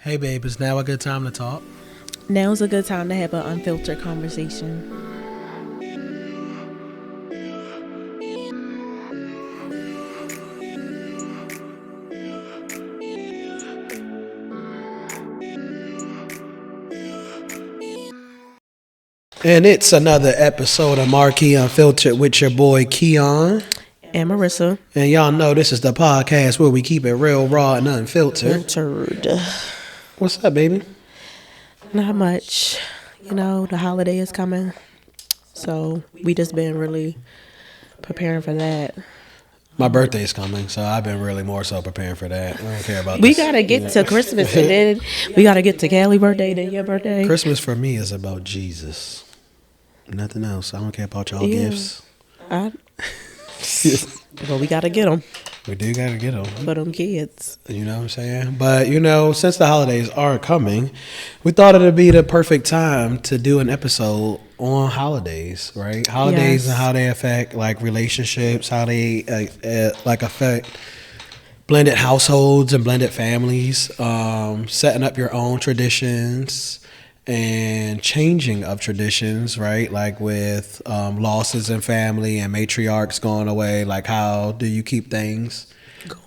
Hey, babe, is now a good time to talk? Now's a good time to have an unfiltered conversation. And it's another episode of MarKei Unfiltered with your boy Keon. And Marissa. And y'all know this is the podcast where we keep it real, raw, and unfiltered. Filtered. What's up, baby? Not much. You know, the holiday is coming. So we just been really preparing for that. My birthday's coming, so I've been really more so preparing for that. I don't care about We this. gotta get to Christmas and then we gotta get to Callie's birthday, then your birthday. Christmas for me is about Jesus. Nothing else. I don't care about y'all gifts. Well, we gotta get them We do got to get them. for them kids. You know what I'm saying? But, you know, since the holidays are coming, we thought it would be the perfect time to do an episode on holidays, right? Holidays Yes. and how they affect, like, relationships, how they, affect blended households and blended families, setting up your own traditions and changing of traditions, right? Like with losses in family and matriarchs going away, like how do you keep things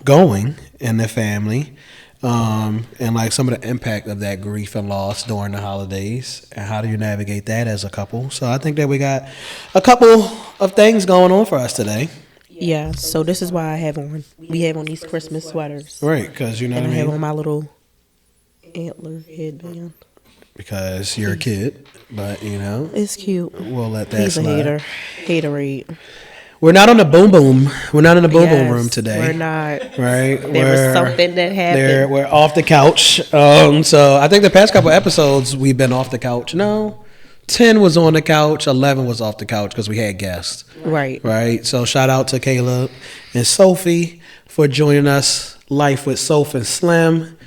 going in the family? And like some of the impact of that grief and loss during the holidays, and how do you navigate that as a couple? So I think that we got a couple of things going on for us today. Yeah, so this is why we have on these Christmas sweaters. Right, because you know And I what I have mean? on my little antler headband. Because you're a kid, but you know, It's cute. we'll let that He's a slide. Haterade. We're not on the boom boom. We're not in the boom boom Yes, room today. We're not. Right? There was something that happened. We're off the couch. So I think the past couple episodes we've been off the couch. No, 10 was on the couch. 11 was off the couch because we had guests. Right. Right. So shout out to Caleb and Sophie for joining us. Life with Soph and Slim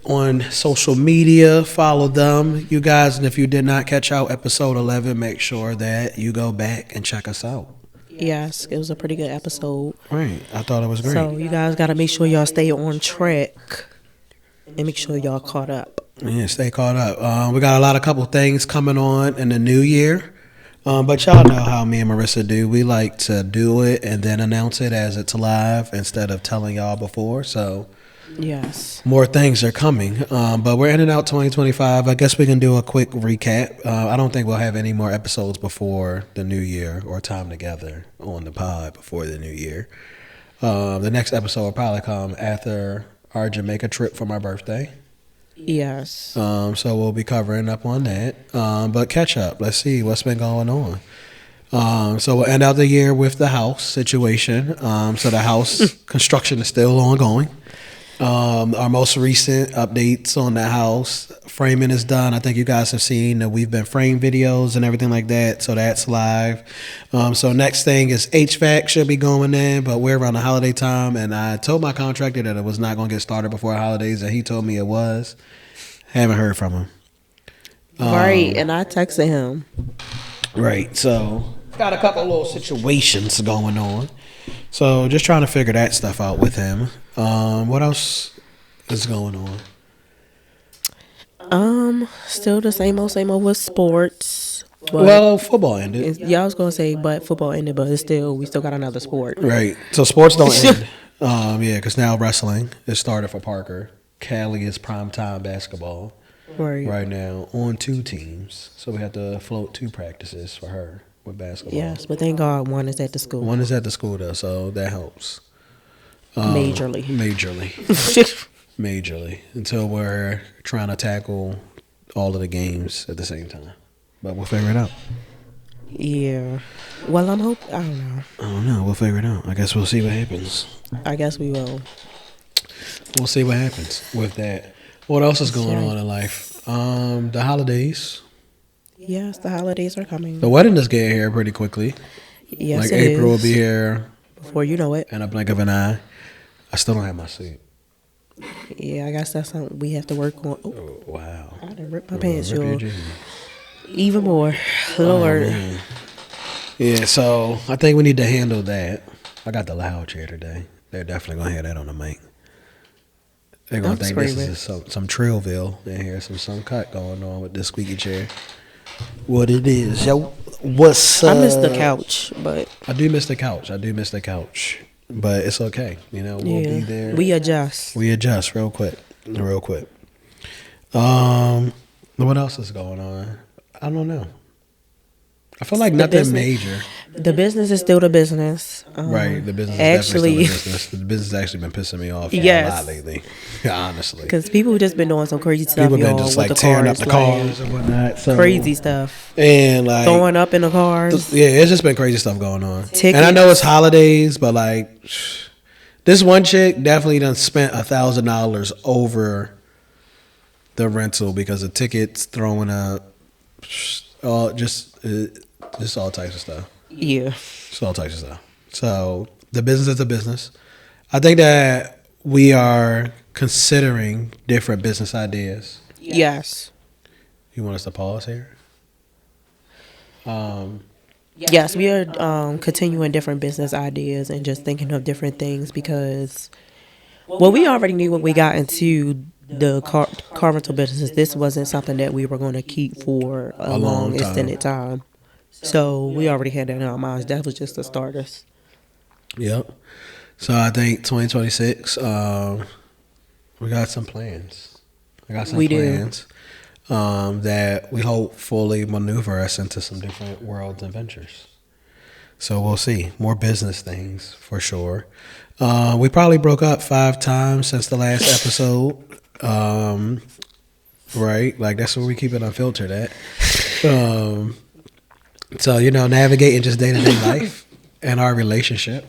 on social media. Follow them, you guys. And if you did not catch out episode 11, make sure that you go back and check us out. Yes, it was a pretty good episode. Right. I thought it was great. So you guys got to make sure y'all stay on track and make sure y'all caught up. Yeah, stay caught up. We got a couple things coming on in the new year. But y'all know how me and Marissa do. We like to do it and then announce it as it's live instead of telling y'all before. So Yes. more things are coming. But we're in and out 2025. I guess we can do a quick recap. I don't think we'll have any more episodes before the new year or time together on the pod before the new year. The next episode will probably come after our Jamaica trip for my birthday. Yes. So we'll be covering up on that. But catch up. Let's see what's been going on. So we'll end out the year with the house situation. So the house construction is still ongoing. Our most recent updates on the house, framing is done. I think you guys have seen that we've been frame videos and everything like that. So that's live. So next thing is HVAC should be going in, but we're around the holiday time. And I told my contractor that it was not going to get started before holidays, and he told me it was. Haven't heard from him. Right. And I texted him. Right. So got a couple little situations going on. So just trying to figure that stuff out with him. What else is going on? Still the same old with sports. But Well, football ended. y'all was gonna say, but football ended, but we still got another sport. Right. So sports don't end. Yeah, because now wrestling is started for Parker. Callie is primetime basketball right now on 2 teams. So we have to float 2 practices for her with basketball. Yes, but thank God one is at the school. One is at the school though, so that helps. Majorly. Majorly. Until we're trying to tackle all of the games at the same time. But we'll figure it out. Yeah. Well, I don't know. We'll figure it out. I guess we'll see what happens. I guess we will. We'll see what happens with that. What else is going on in life? The holidays. Yes, the holidays are coming. The wedding is getting here pretty quickly. Yes, like it April is. will be here Before you know it. in a blink of an eye. I still don't have my suit. Yeah, I guess that's something we have to work on. Oh, Oh, wow. I done ripped my pants, Rip your y'all. jeans. Even more. Lord. Man. Yeah, so I think we need to handle that. I got the loud chair today. They're definitely going to have that on the mic. They're gonna I'm think this screaming. is some Trillville in here, some cut going on with this squeaky chair. What it is, yo? What's I miss the couch, but I do miss the couch. I do miss the couch, but it's okay. You know, we'll be yeah, there. we adjust. We adjust real quick, real quick. What else is going on? I don't know. I feel like nothing business. major. The business is still the business. Right, the business Actually, is definitely still the business. The business has actually been pissing me off Yes. a lot lately, honestly. because people just been doing some crazy stuff, People been y'all, just with like the tearing up cars, the cars and whatnot. So, crazy stuff, and like throwing up in the cars. yeah, it's just been crazy stuff going on. Tickets. And I know it's holidays, but like this one chick definitely done spent $1,000 over the rental because of tickets, throwing up, all just all types of stuff. Yeah, Just all types of stuff. So the business is a business. I think that we are considering different business ideas. yes. You want us to pause here? Yes, we are continuing different business ideas and just thinking of different things because, well, we already knew when we got into the car rental business, this wasn't something that we were going to keep for a long time. extended time. So we already had that in our minds. That was just the starters. Yep. So I think 2026, we got some plans. I got some We do. plans that we hope fully maneuver us into some different worlds and ventures. So we'll see. More business things for sure. We probably broke up 5 times since the last episode. Right? Like that's where we keep it unfiltered at. So, you know, navigating just day-to-day life and our relationship.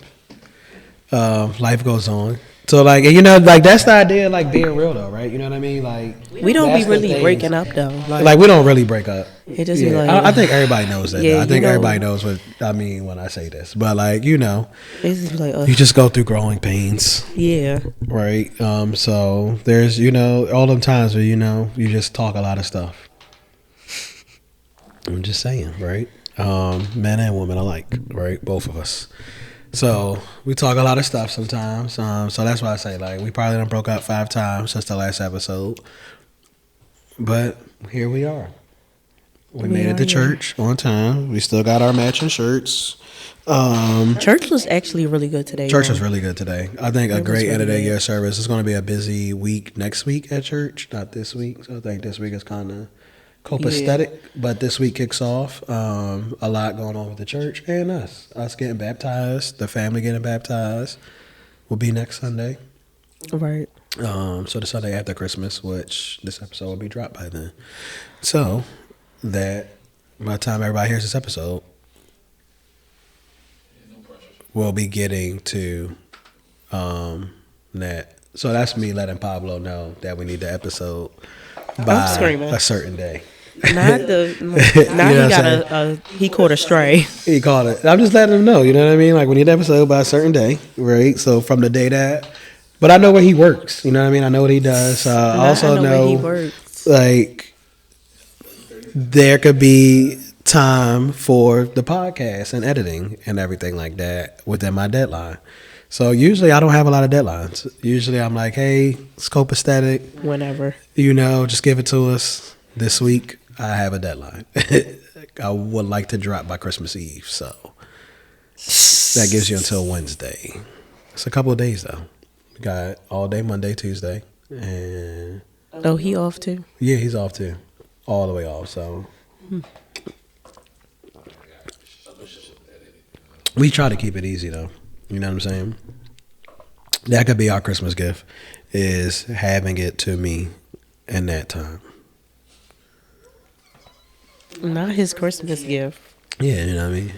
Life goes on. So, like, you know, like, that's the idea of, like, being real, though, right? You know what I mean? Like, We don't that's be the really things- breaking up though. Like, we don't really break up. It just be Yeah. like- I think everybody knows that. Yeah, though. I you think know- everybody knows what I mean when I say this. But, like, you know, It's just like, you just go through growing pains, yeah, right? So, there's, you know, all them times where, you know, you just talk a lot of stuff. I'm just saying, right? Men and women alike, right? Both of us. So we talk a lot of stuff sometimes. So that's why I say, like, we probably done broke up 5 times since the last episode. But here we are. We made it to church on time. We still got our matching shirts. church was actually really good today. Church y'all. was really good today. I think a It was great really end of the good. year service. It's going to be a busy week next week at church, not this week. So I think this week is kind of copacetic, but this week kicks off. A lot going on with the church and us getting baptized, the family getting baptized will be next Sunday. Right. So the Sunday after Christmas, which this episode will be dropped by then. So that by the time everybody hears this episode, we'll be getting to that. So that's me letting Pablo know that we need the episode by screaming. a certain day. Not the. Now You know he got what I'm he caught a stray. He called it. I'm just letting him know. You know what I mean? Like we need the episode by a certain day, right? So from the day that, but I know where he works. You know what I mean? I know what he does. I also where know he works. like there could be time for the podcast and editing and everything like that within my deadline. So usually I don't have a lot of deadlines. Usually I'm like, hey, scope aesthetic, Whenever. you know, just give it to us this week. I have a deadline. I would like to drop by Christmas Eve, so that gives you until Wednesday. It's a couple of days though. We got all day Monday, Tuesday, and Oh, he off too. yeah, he's off too, all the way off. So we try to keep it easy though. You know what I'm saying? That could be our Christmas gift, is having it to me in that time. Not his Christmas gift. Yeah, you know what I mean?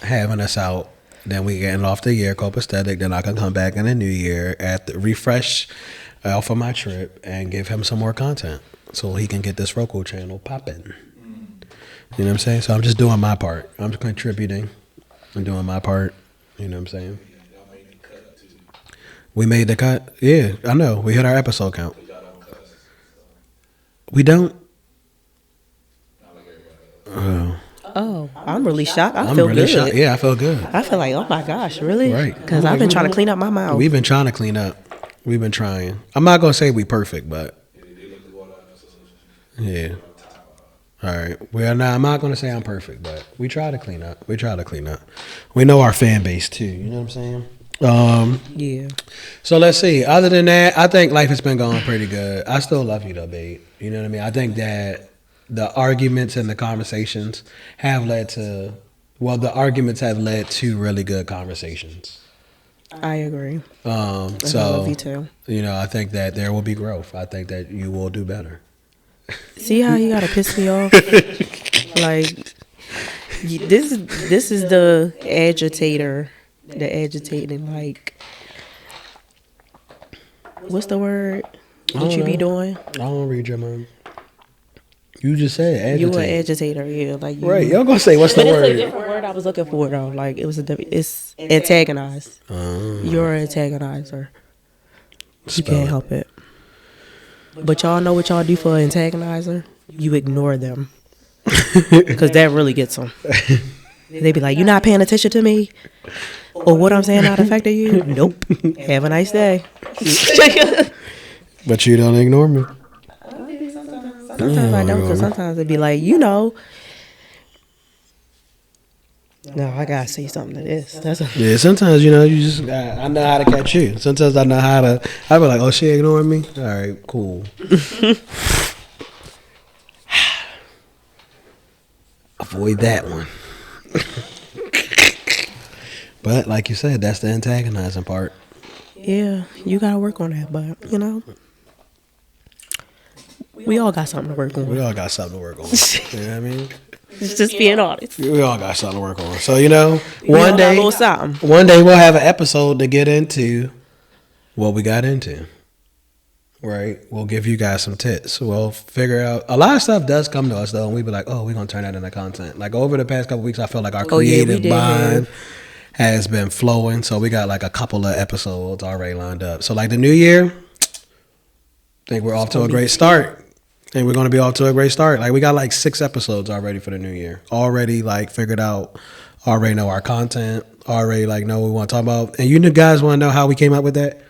Having us out, then we getting off the year, copacetic, then I can come back in the new year at the refresh off of my trip and give him some more content so he can get this Roku channel popping. You know what I'm saying? So I'm just doing my part. I'm just contributing and doing my part. You know what I'm saying? We made the cut? Yeah, I know. We hit our episode count. We don't? Oh, I'm really shocked. I I'm feel really good. shocked. Yeah, I feel good. I feel like, oh my gosh, really? Right. Because I've been trying to clean up my mouth. We've been trying to clean up. We've been trying. I'm not gonna say we perfect, but yeah. All right. Well, now I'm not gonna say I'm perfect, but we try to clean up. We know our fan base too. You know what I'm saying? Yeah. So let's see. Other than that, I think life has been going pretty good. I still love you though, babe. You know what I mean? I think that the arguments and the conversations have led to, well, the arguments have led to really good conversations. I agree. So I love you too. You know, I think that there will be growth. I think that you will do better. See how you gotta piss me off? Like this is the agitator, the agitating. Like, what's the word? What you be doing? I don't read your mind. You just said agitator. You an agitator, yeah. Like you, right? Y'all gonna say what's the but word? it's a different word I was looking for though. Like it's antagonize. You're an antagonizer. You can't help it. But y'all know what y'all do for an antagonizer? You ignore them. Because that really gets them. They be like, you're not paying attention to me? Or what I'm saying not affecting you? Nope. Have a nice day. But you don't ignore me. Sometimes I don't, because sometimes it be like, you know. No, I gotta say something to this. Yeah, sometimes, you know, you just, I know how to catch you. Sometimes I know how to, I be like, oh, she ignoring me? All right, cool. Avoid that one. But like you said, that's the antagonizing part. Yeah, you gotta work on that, but, you know. We all got something to work on. We all got something to work on. You know what I mean? It's just being honest. We all got something to work on. So, you know, one day we'll have an episode to get into what we got into. Right? We'll give you guys some tips. We'll figure out. A lot of stuff does come to us, though, and we be like, oh, we're going to turn that into content. Like, over the past couple weeks, I feel like our creative mind has been flowing. So, we got like a couple of episodes already lined up. So, like the new year, I think we're off to a great start. And we're going to be off to a great start. Like, we got like 6 episodes already for the new year. Already, like, figured out. Already know our content. Already, like, know what we want to talk about. And you guys want to know how we came up with that?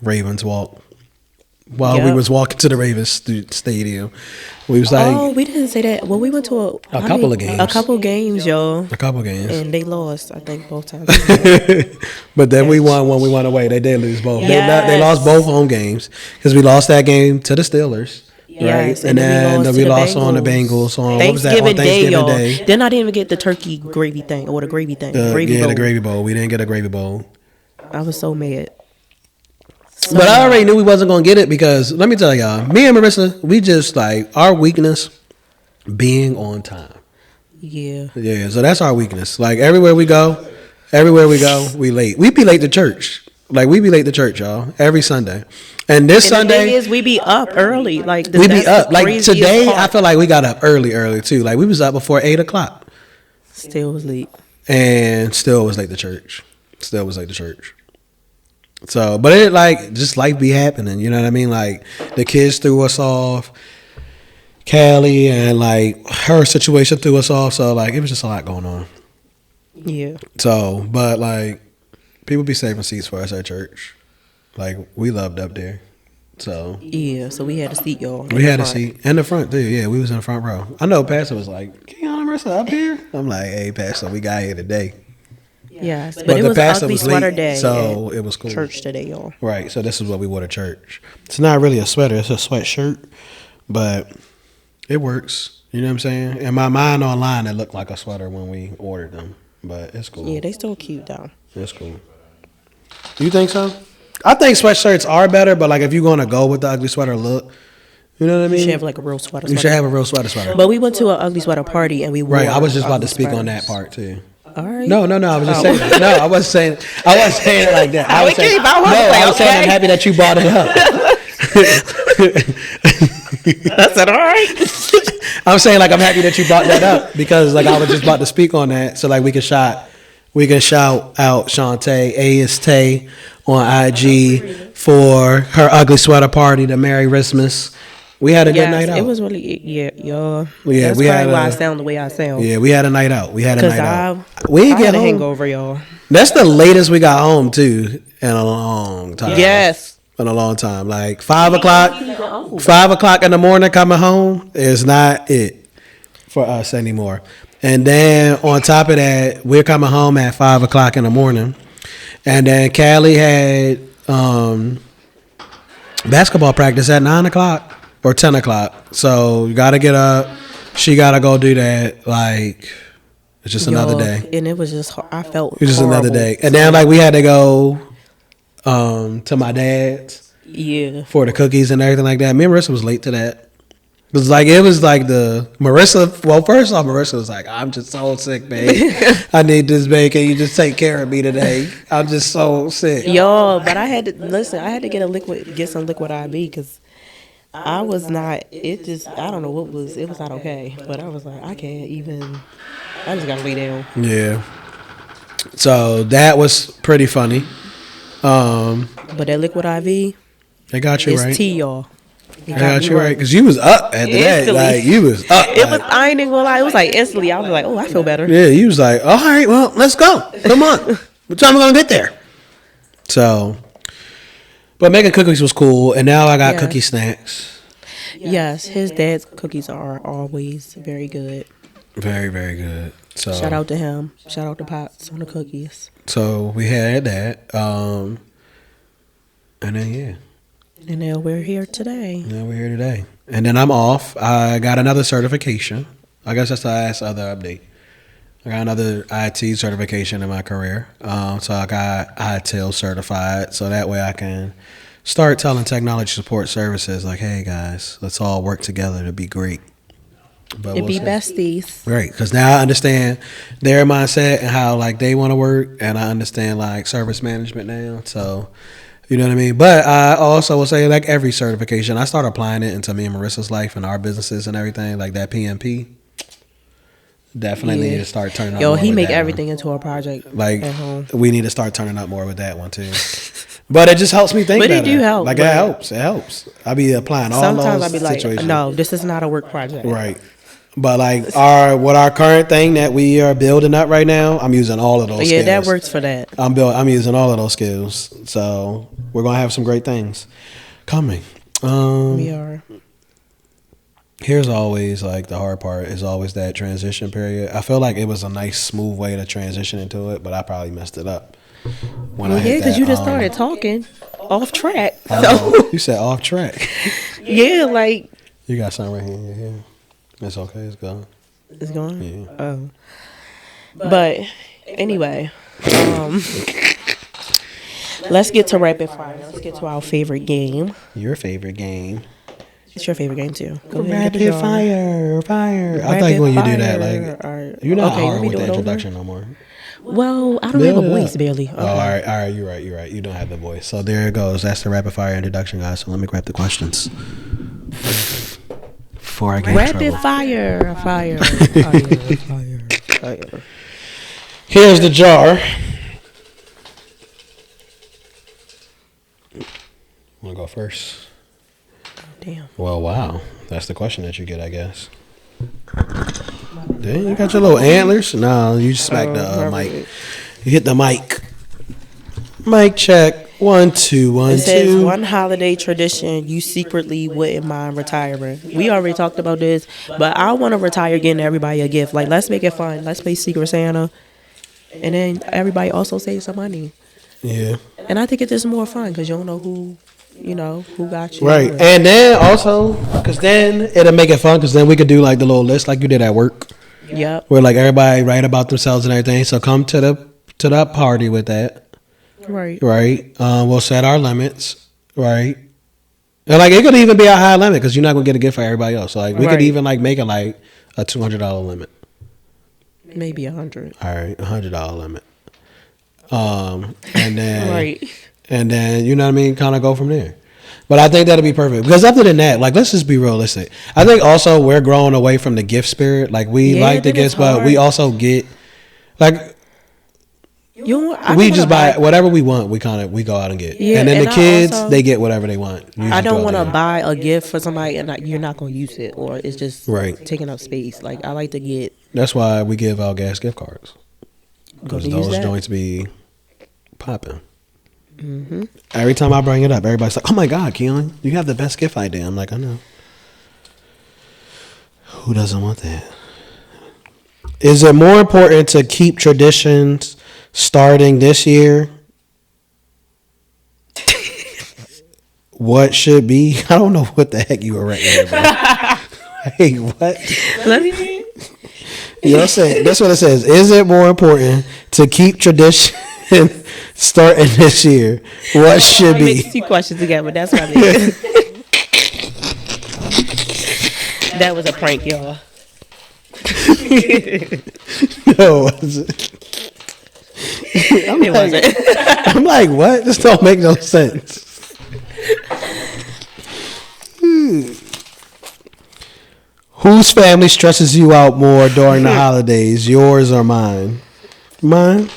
Ravens Walk. While we was walking to the Ravens stadium, we was like... Oh, we didn't say that. Well, we went to a couple of games, y'all. A couple games. And they lost, I think, both times. But then we won when we won away. They did lose both. Yes. They lost both home games because we lost that game to the Steelers. Yes, right, and then we lost on the Bengals on Thanksgiving Day, y'all. Day. Did not even get the turkey gravy thing or the gravy thing. The gravy bowl. We didn't get a gravy bowl. I was so mad. But I already knew we wasn't gonna get it because let me tell y'all, me and Marissa, we just like our weakness being on time. Yeah. Yeah. So that's our weakness. Like everywhere we go, we late. We be late to church. Like we be late to church, y'all, every Sunday. And Sunday, the thing is, we be up early. Like we be up. Like today, I feel like we got up early too. Like we was up before 8:00. Still was late. And still was late to church. So, but it like just life be happening. You know what I mean? Like the kids threw us off. Callie and like her situation threw us off. So like it was just a lot going on. Yeah. So, but like people be saving seats for us at church. Like we loved up there. So yeah, so we had a seat, y'all. We had a seat in the front too. Yeah, we was in the front row. I know Pastor was like, "Can y'all Marissa up here?" I'm like, "Hey, Pastor, we got here today." Yes, but it was an ugly sweater day. So it was cool. Church today, y'all. Right. So this is what we wore to church. It's not really a sweater. It's a sweatshirt, but it works. You know what I'm saying? In my mind online, it looked like a sweater when we ordered them, but it's cool. Yeah, they still cute though. It's cool. You think so? I think sweatshirts are better, but like if you're gonna go with the ugly sweater look, you know what I mean? You should have like a real sweater. You should have a real sweater. But we went to an ugly sweater party and we wore. Right. I was just about to speak on that part too. All right. No. I was just saying. No, I wasn't saying it like that. I was saying I'm happy that you brought it up. I said, all right. I'm saying like I'm happy that you brought that up because like I was just about to speak on that. So like we can shout out Shantae A.S.Tay on IG for her ugly sweater party, the Merry Christmas. We had a good night out. It was really, y'all. Yeah, that's probably why I sound the way I sound. Yeah, we had a night out. We had ain't get a hangover, y'all. That's the latest we got home too in a long time. Yes. in a long time. Like 5 o'clock, 5 o'clock in the morning coming home is not it for us anymore. And then on top of that, we're coming home at 5 o'clock in the morning. And then Callie had basketball practice at 9 o'clock or 10 o'clock. So you got to get up. She got to go do that. Like, it's just another day. And it was just, I felt it was just horrible. Another day. And then, like, we had to go to my dad's for the cookies and everything like that. Me and Marissa was late to that. It was like Marissa, well, first off, Marissa was like, I'm just so sick, babe. I need this, babe. Can you just take care of me today? I'm just so sick. Yo, but I had to get some liquid IV because I was not, it just, I don't know it was not okay. But I was like, I just got to lay down. Yeah. So that was pretty funny. But that liquid IV, they got you right. It's tea, y'all. I got you right, because you was up after that. Like, you was up. I ain't even gonna lie, it was like instantly. I was like, oh, I feel better. Yeah, you was like, all right, well, let's go. Come on. What time we gonna get there? So, but making cookies was cool, and now I got cookie snacks. Yes, his dad's cookies are always very good. Very, very good. So shout out to him. Shout out to Pops on the cookies. So we had that. And then, And now we're here today. And then I'm off. I got another certification. I guess that's the last other update. I got another IT certification in my career. So I got ITIL certified. So that way I can start telling technology support services like, hey, guys, let's all work together to be great. But It'd be besties. Right, because now I understand their mindset and how, like, they want to work. And I understand, like, service management now. So... You know what I mean? But I also will say, like every certification, I start applying it into me and Marissa's life and our businesses and everything. Like that PMP, definitely need to start turning up. Yo, more he with make that everything one. into a project. Like at home. We need to start turning up more with that one too. But it just helps me think. But better. it do help. Like it helps. It helps. I be applying all those Sometimes I be situations. like, no, this is not a work project. Right. But like our current thing that we are building up right now, I'm using all of those. Yeah, skills. that works for that. I'm using all of those skills, so we're gonna have some great things coming. We are. Here's always like the hard part is always that transition period. I feel like it was a nice smooth way to transition into it, but I probably messed it up. Because you just started talking off track. So you said off track. Yeah, like you got something right here in your hair. It's okay. It's gone. It's gone? Yeah. Oh. But anyway, let's get to rapid fire. Let's get to our favorite game. Your favorite game. It's your favorite game too. Go ahead, rapid fire. I think when you do that, like you're not hard with the introduction no more. Well, I don't have a voice barely. Okay. Oh, all right. You're right. You don't have the voice. So there it goes. That's the rapid fire introduction, guys. So let me grab the questions. Before I get rapid in trouble. Fire. Here's the jar. Want to go first? Oh, damn. Well, wow. That's the question that you get, I guess. Dang, you got your little antlers? No, you smacked the mic. You hit the mic. Mic check. 1, 2, 1, 2. It says one holiday tradition you secretly wouldn't mind retiring. We already talked about this, but I want to retire getting everybody a gift. Like, let's make it fun. Let's play Secret Santa, and then everybody also save some money. Yeah. And I think it's just more fun because you don't know who got you. Right, and then also because then it'll make it fun because then we could do like the little list like you did at work. Yep. Where like everybody write about themselves and everything. So come to the party with that. Right. We'll set our limits. Right. And like it could even be a high limit because you're not gonna get a gift for everybody else. So like we could even like make it like a $200 limit. Maybe 100. All right, $100 limit. And then right. And then you know what I mean, kind of go from there. But I think that'll be perfect because other than that, like let's just be realistic. I think also we're growing away from the gift spirit. Like we like the gifts, but we also get like. We just buy whatever we want. We go out and get, and then the kids they get whatever they want. I don't want to buy a gift for somebody and you're not going to use it, or it's just taking up space. Like I like to get. That's why we give out gas gift cards because those joints be popping. Every time I bring it up, everybody's like, "Oh my God, Keelan, you have the best gift idea." I'm like, "I know." Who doesn't want that? Is it more important to keep traditions starting this year? What should be? I don't know what the heck you were writing here, bro. Hey, what? Let me. You know what I'm saying? That's what it says. Is it more important to keep tradition starting this year? What should I be? mixed two questions together. That's what I mean. That was a prank, y'all. No, it wasn't. It wasn't. I'm like, what? This don't make no sense. Whose family stresses you out more during the holidays, yours or mine? Mine.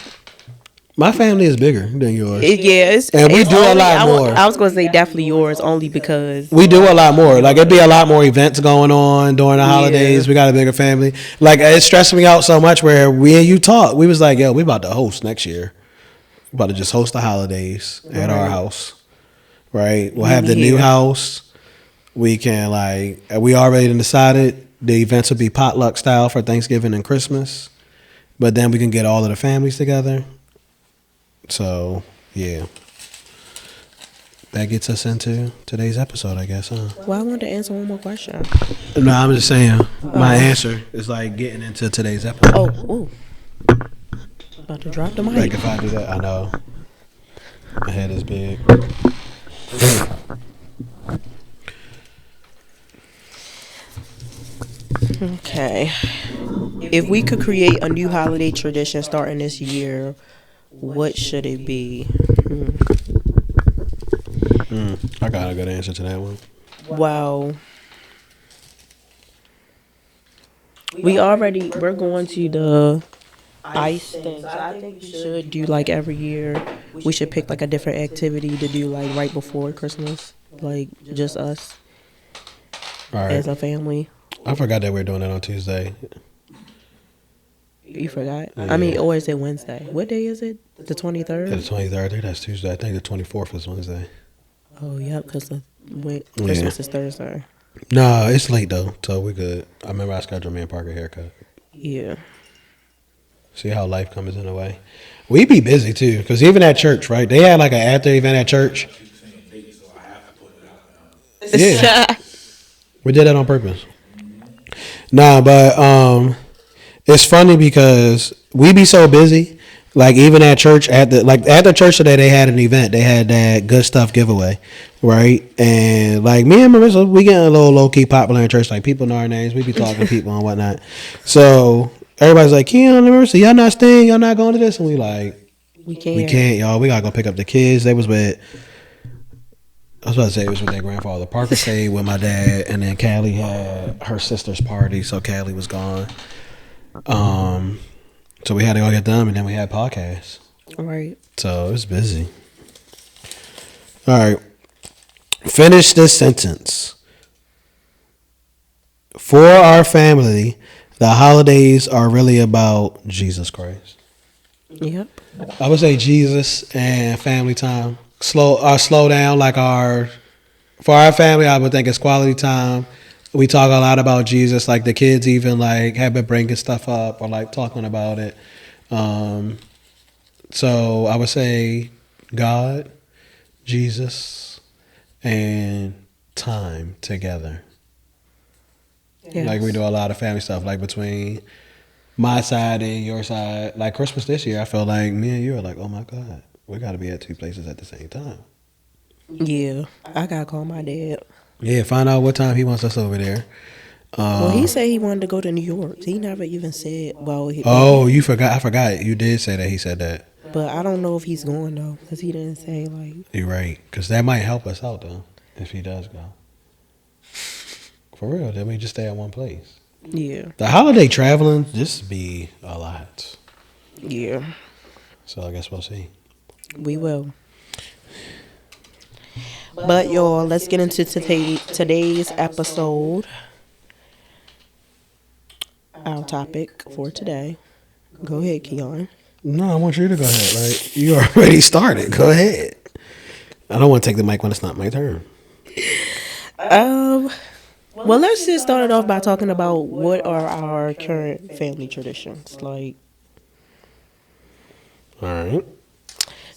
My family is bigger than yours. Yes, And we do a lot more. I was going to say definitely yours, only because We do a lot more. Like, it'd be a lot more events going on during the holidays. We got a bigger family. Like, it stressed me out so much where we and you talked. We was like, yo, we about to host next year. We about to just host the holidays at our house. Right? We'll have the new house. We can, like, we already decided the events will be potluck style for Thanksgiving and Christmas. But then we can get all of the families together. So, yeah. That gets us into today's episode, I guess, huh? Well, I wanted to answer one more question. No, I'm just saying. My answer is like getting into today's episode. Oh, ooh. About to drop the mic. Like if I do that, I know. My head is big. Okay. If we could create a new holiday tradition starting this year, what should it be? I got a good answer to that one. Well, we're going to the ice thing. So I think we should do like every year. We should pick like a different activity to do like right before Christmas. Like just us All right. as a family. I forgot that we were doing that on Tuesday. You forgot? Yeah. I mean, or is it Wednesday? What day is it? The 23rd? Yeah, the 23rd. I think that's Tuesday. I think the 24th is Wednesday. Oh, yeah, because Christmas is Thursday. No, it's late though, so we're good. I remember I scheduled me and Parker a haircut. Yeah. See how life comes in a way. We be busy too, because even at church, right? They had like an after event at church. Yeah, we did that on purpose. Nah, but it's funny because we be so busy. Like even at church, at the church today, they had an event. They had that good stuff giveaway, right? And like me and Marissa, we getting a little low key popular in church. Like people know our names. We be talking to people and whatnot. So everybody's like, Keon and Marissa, y'all not staying? Y'all not going to this? And we like, we can't, y'all. We gotta go pick up the kids. They was with. I was about to say it was with their grandfather. Parker stayed with my dad, and then Callie had her sister's party, so Callie was gone. So we had to go get them, and then we had podcasts. Right. So it was busy. All right. Finish this sentence. For our family, the holidays are really about Jesus Christ. Yep. I would say Jesus and family time. Slow down. For our family, I would think it's quality time. We talk a lot about Jesus. Like the kids even like have been bringing stuff up or like talking about it. So I would say God, Jesus, and time together. Yes. Like we do a lot of family stuff, like between my side and your side. Like Christmas this year, I felt like me and you are like, oh my God, we got to be at two places at the same time. Yeah, I got to call my dad. Yeah, find out what time he wants us over there. Well, he said he wanted to go to New York. He never even said, you forgot. I forgot. You did say that. He said that. But I don't know if he's going, though, because he didn't say, like... You're right, because that might help us out, though, if he does go. For real, then we just stay at one place. Yeah. The holiday traveling just be a lot. Yeah. So I guess we'll see. We will. But y'all, let's get into today's episode. Our topic for today. Go ahead, Keon. No, I want you to go ahead. Like you already started. Go ahead. I don't want to take the mic when it's not my turn. Well, let's just start it off by talking about what are our current family traditions. Like, All right.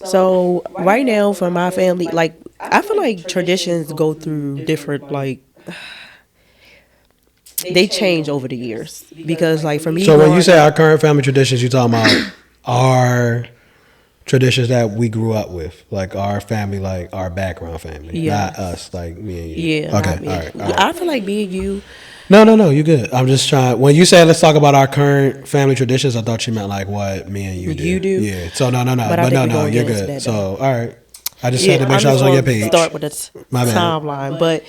so right now for my family, like, I feel like traditions go through different, like, they change over the years. Because, like, for me, So when you say our current family traditions, you talking about our traditions that we grew up with, like our family, like our background family, not us, like me and you. Yeah. Okay. Not me. All right. All right. I feel like me and you. No, you good. I'm just trying. When you said let's talk about our current family traditions, I thought you meant like what me and you do. You do. Yeah. So no. But No, you're good. That, so all right. I just had to make sure I was on your page. Start with the timeline, but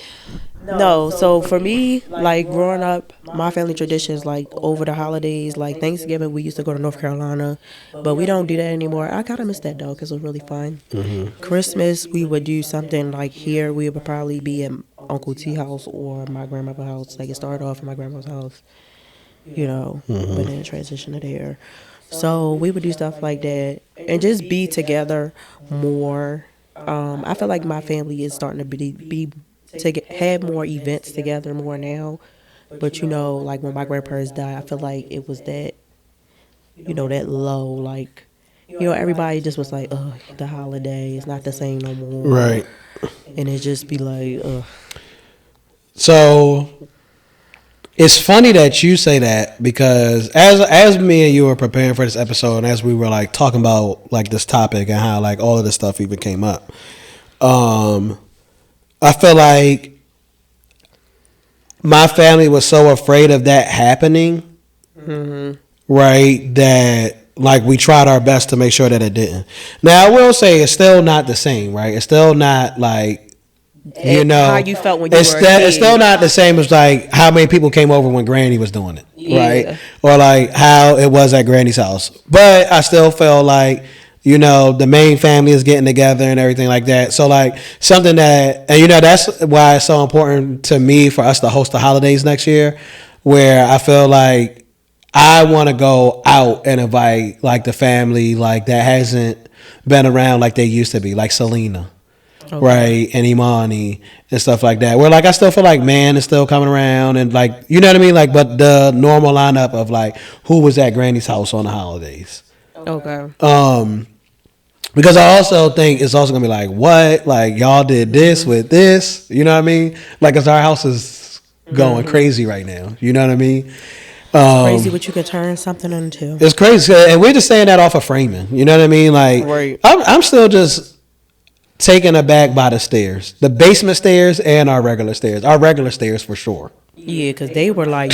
no. So for me, like growing up, my family traditions, like over the holidays, like Thanksgiving, we used to go to North Carolina, but we don't do that anymore. I kind of miss that though, because it was really fun. Mm-hmm. Christmas, we would do something like here. We would probably be at Uncle T house or my grandmother's house. Like it started off at my grandma's house, but then transition to there. So we would do stuff like that and just be together more. I feel like my family is starting to have more events together more now. But like when my grandparents died, I feel like it was that, that low. Like, everybody just was like, "Ugh, the holiday is not the same no more." Right. And it just be like, "Ugh." So it's funny that you say that because as me and you were preparing for this episode and as we were like talking about like this topic and how like all of this stuff even came up, I feel like my family was so afraid of that happening, right? That like we tried our best to make sure that it didn't. Now I will say it's still not the same, right? It's still not like. How you felt when you were a kid. It's still not the same as like how many people came over when Granny was doing it, right? Or like how it was at Granny's house. But I still feel like the main family is getting together and everything like that. So like something that, and that's why it's so important to me for us to host the holidays next year, where I feel like I want to go out and invite like the family like that hasn't been around like they used to be, like Selena. Okay. Right, and Imani and stuff like that. Where like I still feel like man is still coming around and like you know what I mean, like but the normal lineup of like who was at Granny's house on the holidays. Okay. Because I also think it's also gonna be like what like y'all did this with this. You know what I mean? Like cause our house is going crazy right now. You know what I mean? Crazy what you could turn something into. It's crazy, and we're just saying that off of framing. You know what I mean? Like right. I'm still just. Taken aback by the stairs, the basement stairs and our regular stairs. Our regular stairs for sure. Yeah, because they were like,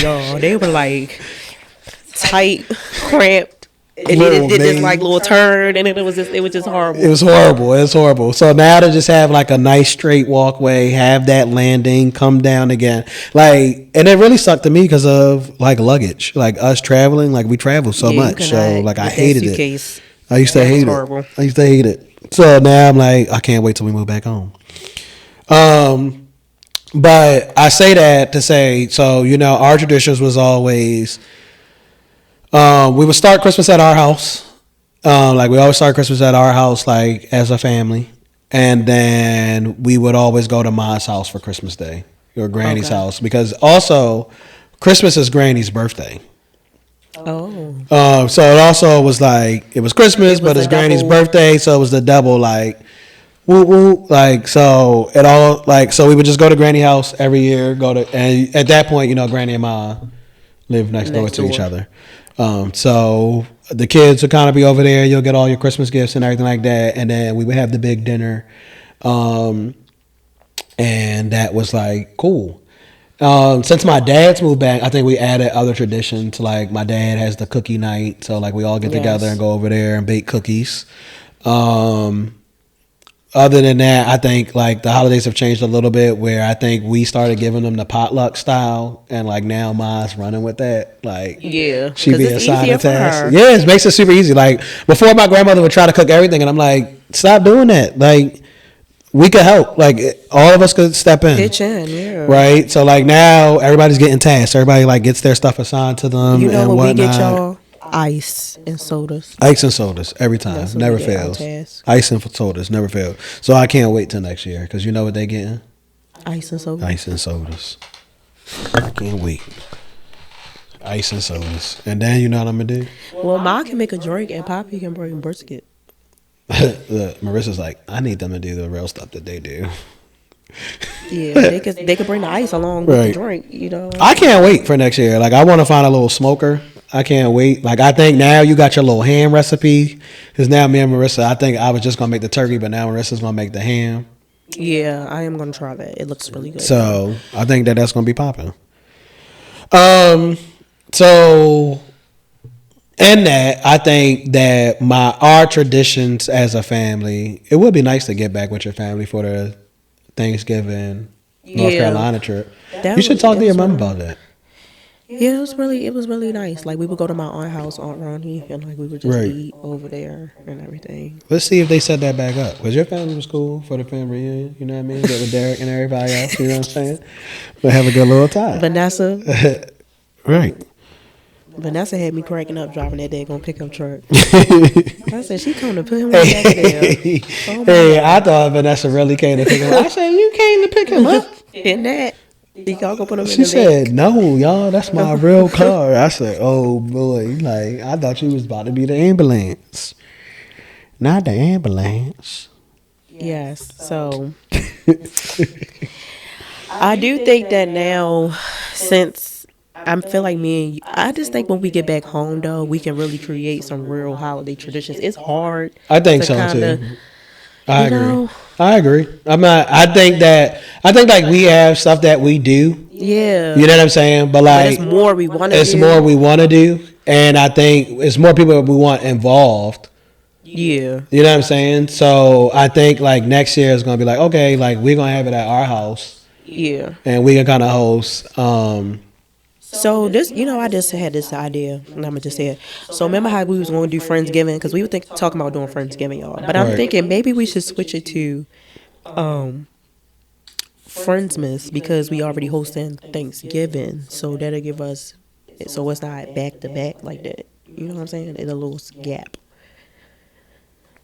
tight, cramped, and then it did this like little turn, and it was just horrible. It was horrible. It was horrible. So now to just have like a nice straight walkway, have that landing, come down again, like, and it really sucked to me because of like luggage, like us traveling, like we travel so much, so like I hated it. I used to hate it. So now I'm like, I can't wait till we move back home. But I say that to say, so, our traditions was always, we would start Christmas at our house. Like we always start Christmas at our house, like as a family. And then we would always go to Ma's house for Christmas Day or Granny's house because also Christmas is Granny's birthday. So it also was like it was Christmas, but it's Granny's birthday, so it was the double like woo woo like so it all like so we would just go to Granny house every year, and at that point, Granny and Ma live next door to each other. So the kids would kind of be over there, you'll get all your Christmas gifts and everything like that, and then we would have the big dinner. And that was like cool. Since my dad's moved back, I think we added other traditions. Like my dad has the cookie night, so like we all get together and go over there and bake cookies. Other than that, I think like the holidays have changed a little bit. Where I think we started giving them the potluck style, and like now Ma's running with that. Like she be assigned a task. Yeah, it makes it super easy. Like before, my grandmother would try to cook everything, and I'm like, stop doing that. Like. We could help. Like all of us could step in. Pitch in, yeah. Right. So like now everybody's getting tasks. Everybody like gets their stuff assigned to them. You know and what whatnot. we get y'all? ice and sodas. Ice and sodas every time, That's what never we get our fails. task. Ice and sodas never fail. So I can't wait till next year because you know what they getting? Ice and sodas. Ice and sodas. I can't wait. Ice and sodas, and then you know what I'm gonna do? Well, Ma can make a drink and Poppy can bring brisket. Look, Marissa's like, I need them to do the real stuff that they do. Yeah, they could bring the ice along with the drink. You know. I can't wait for next year. Like, I want to find a little smoker. I can't wait. Like, I think now you got your little ham recipe. Because now me and Marissa, I think I was just going to make the turkey, but now Marissa's going to make the ham. Yeah, I am going to try that. It looks really good. So, I think that's going to be popping. So, in that, I think that our traditions as a family, it would be nice to get back with your family for the Thanksgiving North Carolina trip. You should talk to your mom about that. Yeah, it was really nice. Like, we would go to my aunt's house, Aunt Ronnie, and like we would just eat over there and everything. Let's see if they set that back up. Because your family was cool for the family reunion, you know what I mean? Get with Derek and everybody else, you know what I'm saying? We'll have a good little time. Vanessa. Right. Vanessa had me cracking up driving that daggone pickup truck. I said, she come to put him back there. Oh, hey, I thought Vanessa really came to pick him up. I said, you came to pick him up? In that. Y'all go put him She in the said, back. no, y'all, that's my real car. I said, oh, boy. Like, I thought you was about to be the ambulance. Not the ambulance. Yes, so I do think that now, since I feel like I just think when we get back home, though, we can really create some real holiday traditions. It's hard. I think so, too. I agree. I think like we have stuff that we do. Yeah. You know what I'm saying? But like, it's more we want to do. It's more we want to do. And I think it's more people that we want involved. Yeah. You know what I'm saying? So I think like next year is going to be like, okay, like we're going to have it at our house. Yeah. And we can kind of host. So this, I just had this idea, and I'm gonna just say it. So remember how we was going to do Friendsgiving, because we were talking about doing Friendsgiving, y'all. But I'm thinking maybe we should switch it to Friendsmas, because we already hosting Thanksgiving, so that'll give us, so it's not back to back like that. You know what I'm saying? It's a little gap.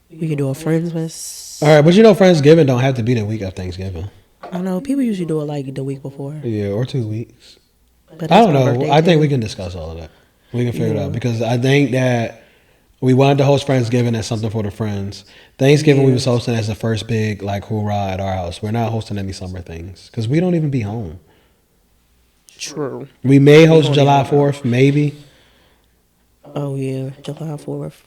We can do a Friendsmas. All right, but Friendsgiving don't have to be the week of Thanksgiving. I know people usually do it like the week before. Yeah, or 2 weeks. But I don't know. I think we can discuss all of that. We can figure it out, because I think that we wanted to host Friendsgiving as something for the friends. Thanksgiving we was hosting as the first big like hoorah at our house. We're not hosting any summer things because we don't even be home. True. We may host July 4th, maybe. Oh yeah, July 4th.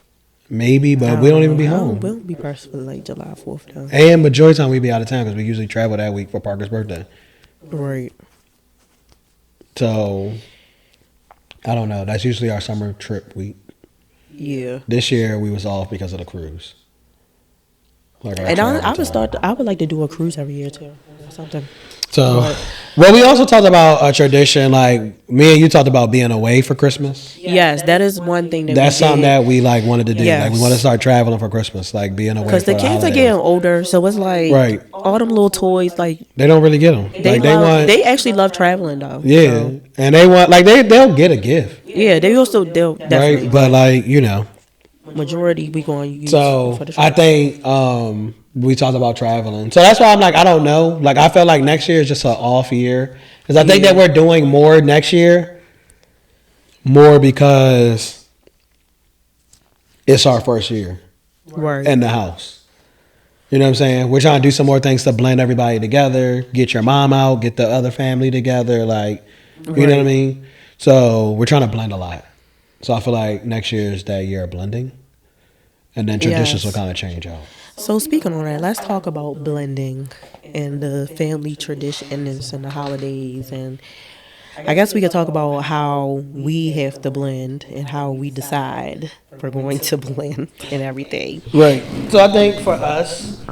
Maybe, but we don't even be home. We'll be personally like July 4th though. And majority of the time we be out of town because we usually travel that week for Parker's birthday. Right. So, I don't know. That's usually our summer trip week. Yeah. This year we was off because of the cruise. Like and I would like to do a cruise every year too, or something. So, well, we also talked about a tradition. Like me and you talked about being away for Christmas. Yes, that is one thing that's something that we like wanted to do. Yes. Like we want to start traveling for Christmas, like being away. Because the kids are getting older, so it's like all them little toys. Like they don't really get them. They actually love traveling though. Yeah, so. And they want they'll get a gift. Yeah, they'll definitely. Right, but like majority we going to use. So for the I think we talked about traveling. So that's why I'm like, I don't know. Like I feel like next year is just an off year. Because I think that we're doing more next year. More because it's our first year. Right. In the house. You know what I'm saying? We're trying to do some more things to blend everybody together. Get your mom out. Get the other family together. Like, you know what I mean? So we're trying to blend a lot. So I feel like next year is that year of blending. And then traditions will kind of change out. So speaking on that, let's talk about blending and the family traditions and the holidays. And I guess we could talk about how we have to blend and how we decide we're going to blend and everything. Right. So I think for us,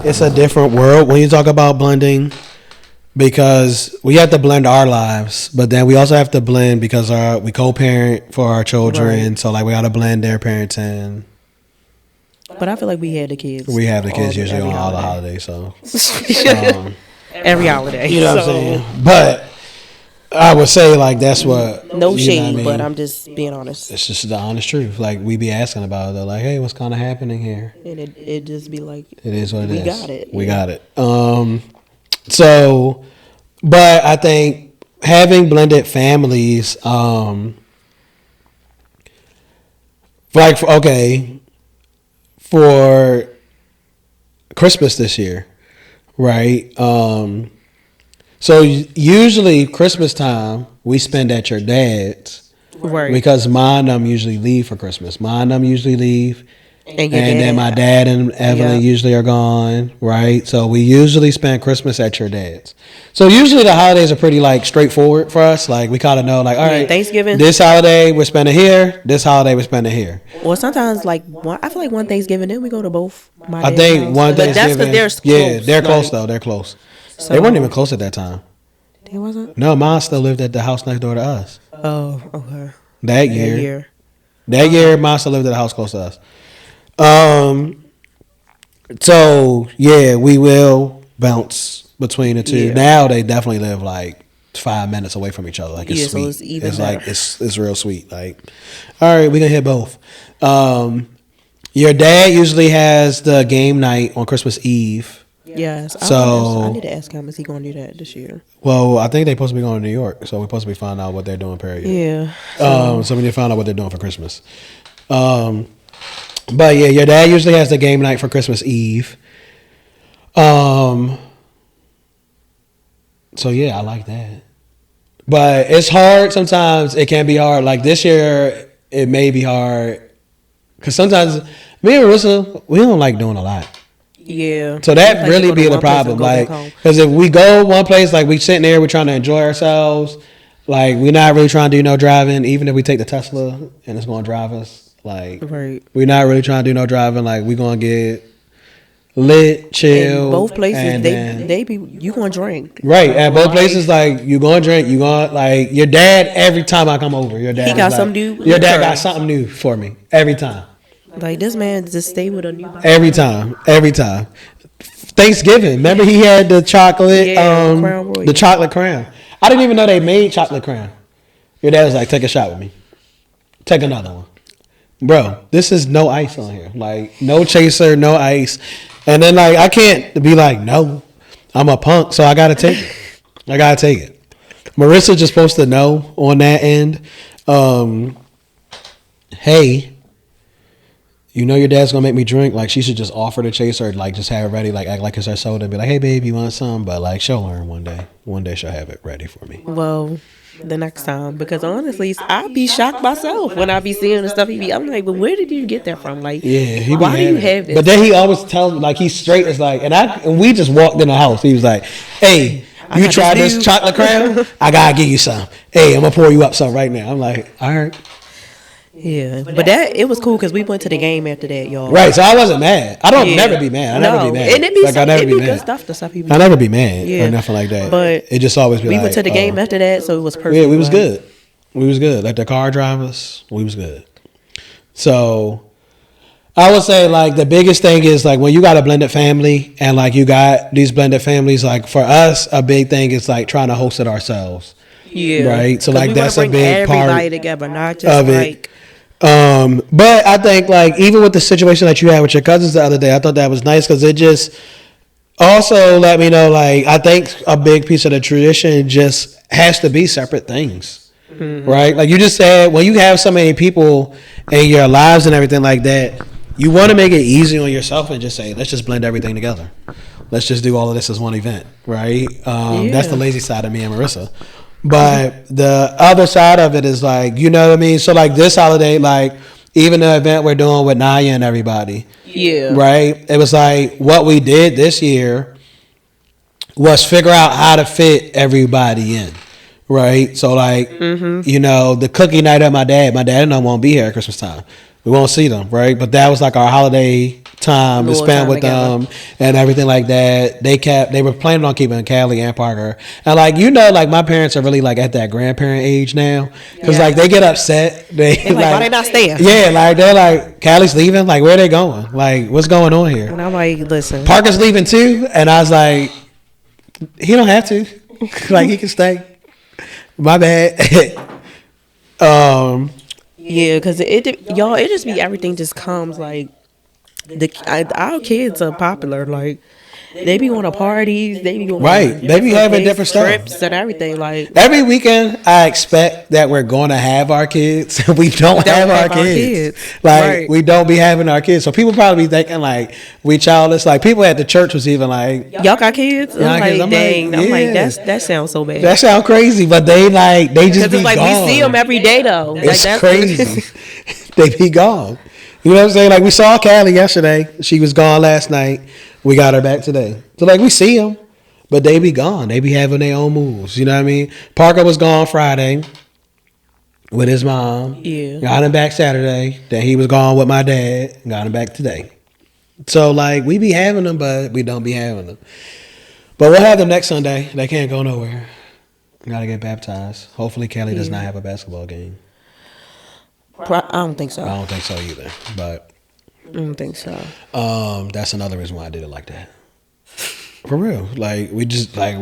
it's a different world when you talk about blending, because we have to blend our lives, but then we also have to blend because we co-parent for our children. Right. So like we got to blend their parenting. But I feel like we had the kids. We have the kids usually on all the holidays, so every holiday. You know what I'm saying? But I would say like that's what. No you know shade, what I mean? but I'm just being honest. It's just the honest truth. Like we be asking about it. They're like, hey, what's kind of happening here? And it just be like, It is what it we is. got it. We got it. So, but I think having blended families, like for Christmas this year, right? So usually Christmas time we spend at your dad's, Right. because mine and them usually leave for Christmas. Mine and them usually leave. And Then my dad and Evelyn usually are gone, right? So we usually spend Christmas at your dad's. So usually the holidays are pretty like straightforward for us. Like we kind of know, like, all right, Thanksgiving. this holiday we're spending here. This holiday we're spending here. Well, sometimes like I feel like one Thanksgiving, then we go to both. I think one But that's Thanksgiving. because they're close. They're close though. They're close. So, They weren't even close at that time. They wasn't. No, mine still lived at the house next door to us. Oh, okay. That year, mine still lived at the house close to us. So yeah, we will bounce between the two. Yeah. Now they definitely live like 5 minutes away from each other. Like it's sweet. So it's even it's better. like it's real sweet. Like, all right, we gonna hit both. Your dad usually has the game night on Christmas Eve. Yes. So I need to ask him, is he going to do that this year? Well, I think they're supposed to be going to New York, so we're supposed to be finding out what they're doing. Period. Yeah. So we need to find out what they're doing for Christmas. But yeah, your dad usually has the game night for Christmas Eve. So yeah, I like that. But it's hard sometimes. It can be hard. Like this year, it may be hard because sometimes me and Marissa, we don't like doing a lot. Yeah. So that really be the problem. Like, because if we go one place, like we sitting there, we're trying to enjoy ourselves. Like we're not really trying to do no driving. Even if we take the Tesla and it's going to drive us, like right. We're not really trying to do no driving. Like we're going to get lit, chill. In both places, and they be you going to drink. Right. At both places, like you going to drink, you going like your dad. Every time I come over, your dad. He got like, something new. Your dad got something new for me every time. Like this man just stay with a new. Every time. Thanksgiving. Remember he had the chocolate, Crown Royal. the chocolate crown. I didn't even know they made chocolate crown. Your dad was like, take a shot with me. Take another one. Bro, this is no ice on here. Like, no chaser, no ice. And then, like, I can't be like, no, I'm a punk, so I got to take it. Marissa just supposed to know on that end, hey, you know your dad's gonna make me drink. Like she should just offer the chaser, like just have it ready, like act like it's her soda, and be like, "Hey, babe, you want some?" But like she'll learn one day. One day she'll have it ready for me. Well, the next time, because honestly, I be shocked myself when I be seeing the stuff he be. I'm like, but where did you get that from? Like, Yeah, why do you have this? But then he always tells me, like he's straight. It's like, and we just walked in the house. He was like, "Hey, you try this chocolate crown? I gotta give you some. Hey, I'm gonna pour you up some right now." I'm like, all right. Yeah, but it was cool because we went to the game after that, y'all. Right, so I wasn't mad. I don't never be mad. I never be mad. And it be like, I never be good mad. stuff. The stuff he be. I never be mad Yeah. or nothing like that. But it just always be we like, went to the game after that, so it was perfect. Yeah, we was good. We was good. Like the car drivers, we was good. So I would say like the biggest thing is like when you got a blended family and like you got these blended families, like for us, a big thing is like trying to host it ourselves. Yeah. Right. So like that's a big everybody part together, not just of like. it. But I think like even with the situation that you had with your cousins the other day, I thought that was nice because it just also let me know like I think a big piece of the tradition just has to be separate things, right? Like you just said, when you have so many people in your lives and everything like that, you want to make it easy on yourself and just say, let's just blend everything together. Let's just do all of this as one event, right? That's the lazy side of me and Marissa. But the other side of it is like, you know what I mean? So like this holiday, like even the event we're doing with Naya and everybody. Yeah. Right? It was like what we did this year was figure out how to fit everybody in. Right? So like, you know, the cookie night at my dad and I won't be here at Christmas time. We won't see them, right? But that was like our holiday time to spend with them and everything like that. They were planning on keeping Callie and Parker. And like, you know, like my parents are really like at that grandparent age now. Cause like they get upset. They're like, why they not staying? Yeah, like they're like, Callie's leaving? Like where are they going? Like what's going on here? And I'm like, listen. Parker's leaving too? And I was like, he don't have to. Like he can stay. My bad. Yeah, because y'all, it just be everything just comes like our kids are popular. Like they be going to parties, they be going Right. on They be having dates, different stuff. trips and everything. Like Every weekend, I expect that we're going to have our kids. We don't have our kids. Like, Right. we don't be having our kids. So people probably be thinking, like, we childless. Like, people at the church was even like, y'all got kids? I'm Y'all like, kids? I'm dang. like, I'm like, yeah. that sounds so bad. that sound crazy. But they, like, they just Because be it's like gone. we see them every day though. Like, It's that's crazy. They be gone. You know what I'm saying? Like, we saw Callie yesterday. She was gone last night. We got her back today. So, like, we see them, but they be gone. They be having their own moves. You know what I mean? Parker was gone Friday with his mom. Yeah. Got him back Saturday. Then he was gone with my dad. Got him back today. So, like, we be having them, but we don't be having them. But we'll have them next Sunday. They can't go nowhere. Got to get baptized. Hopefully, Callie does not have a basketball game. I don't think so. I don't think so either. But I don't think so. that's another reason why I did it like that. For real. Like, we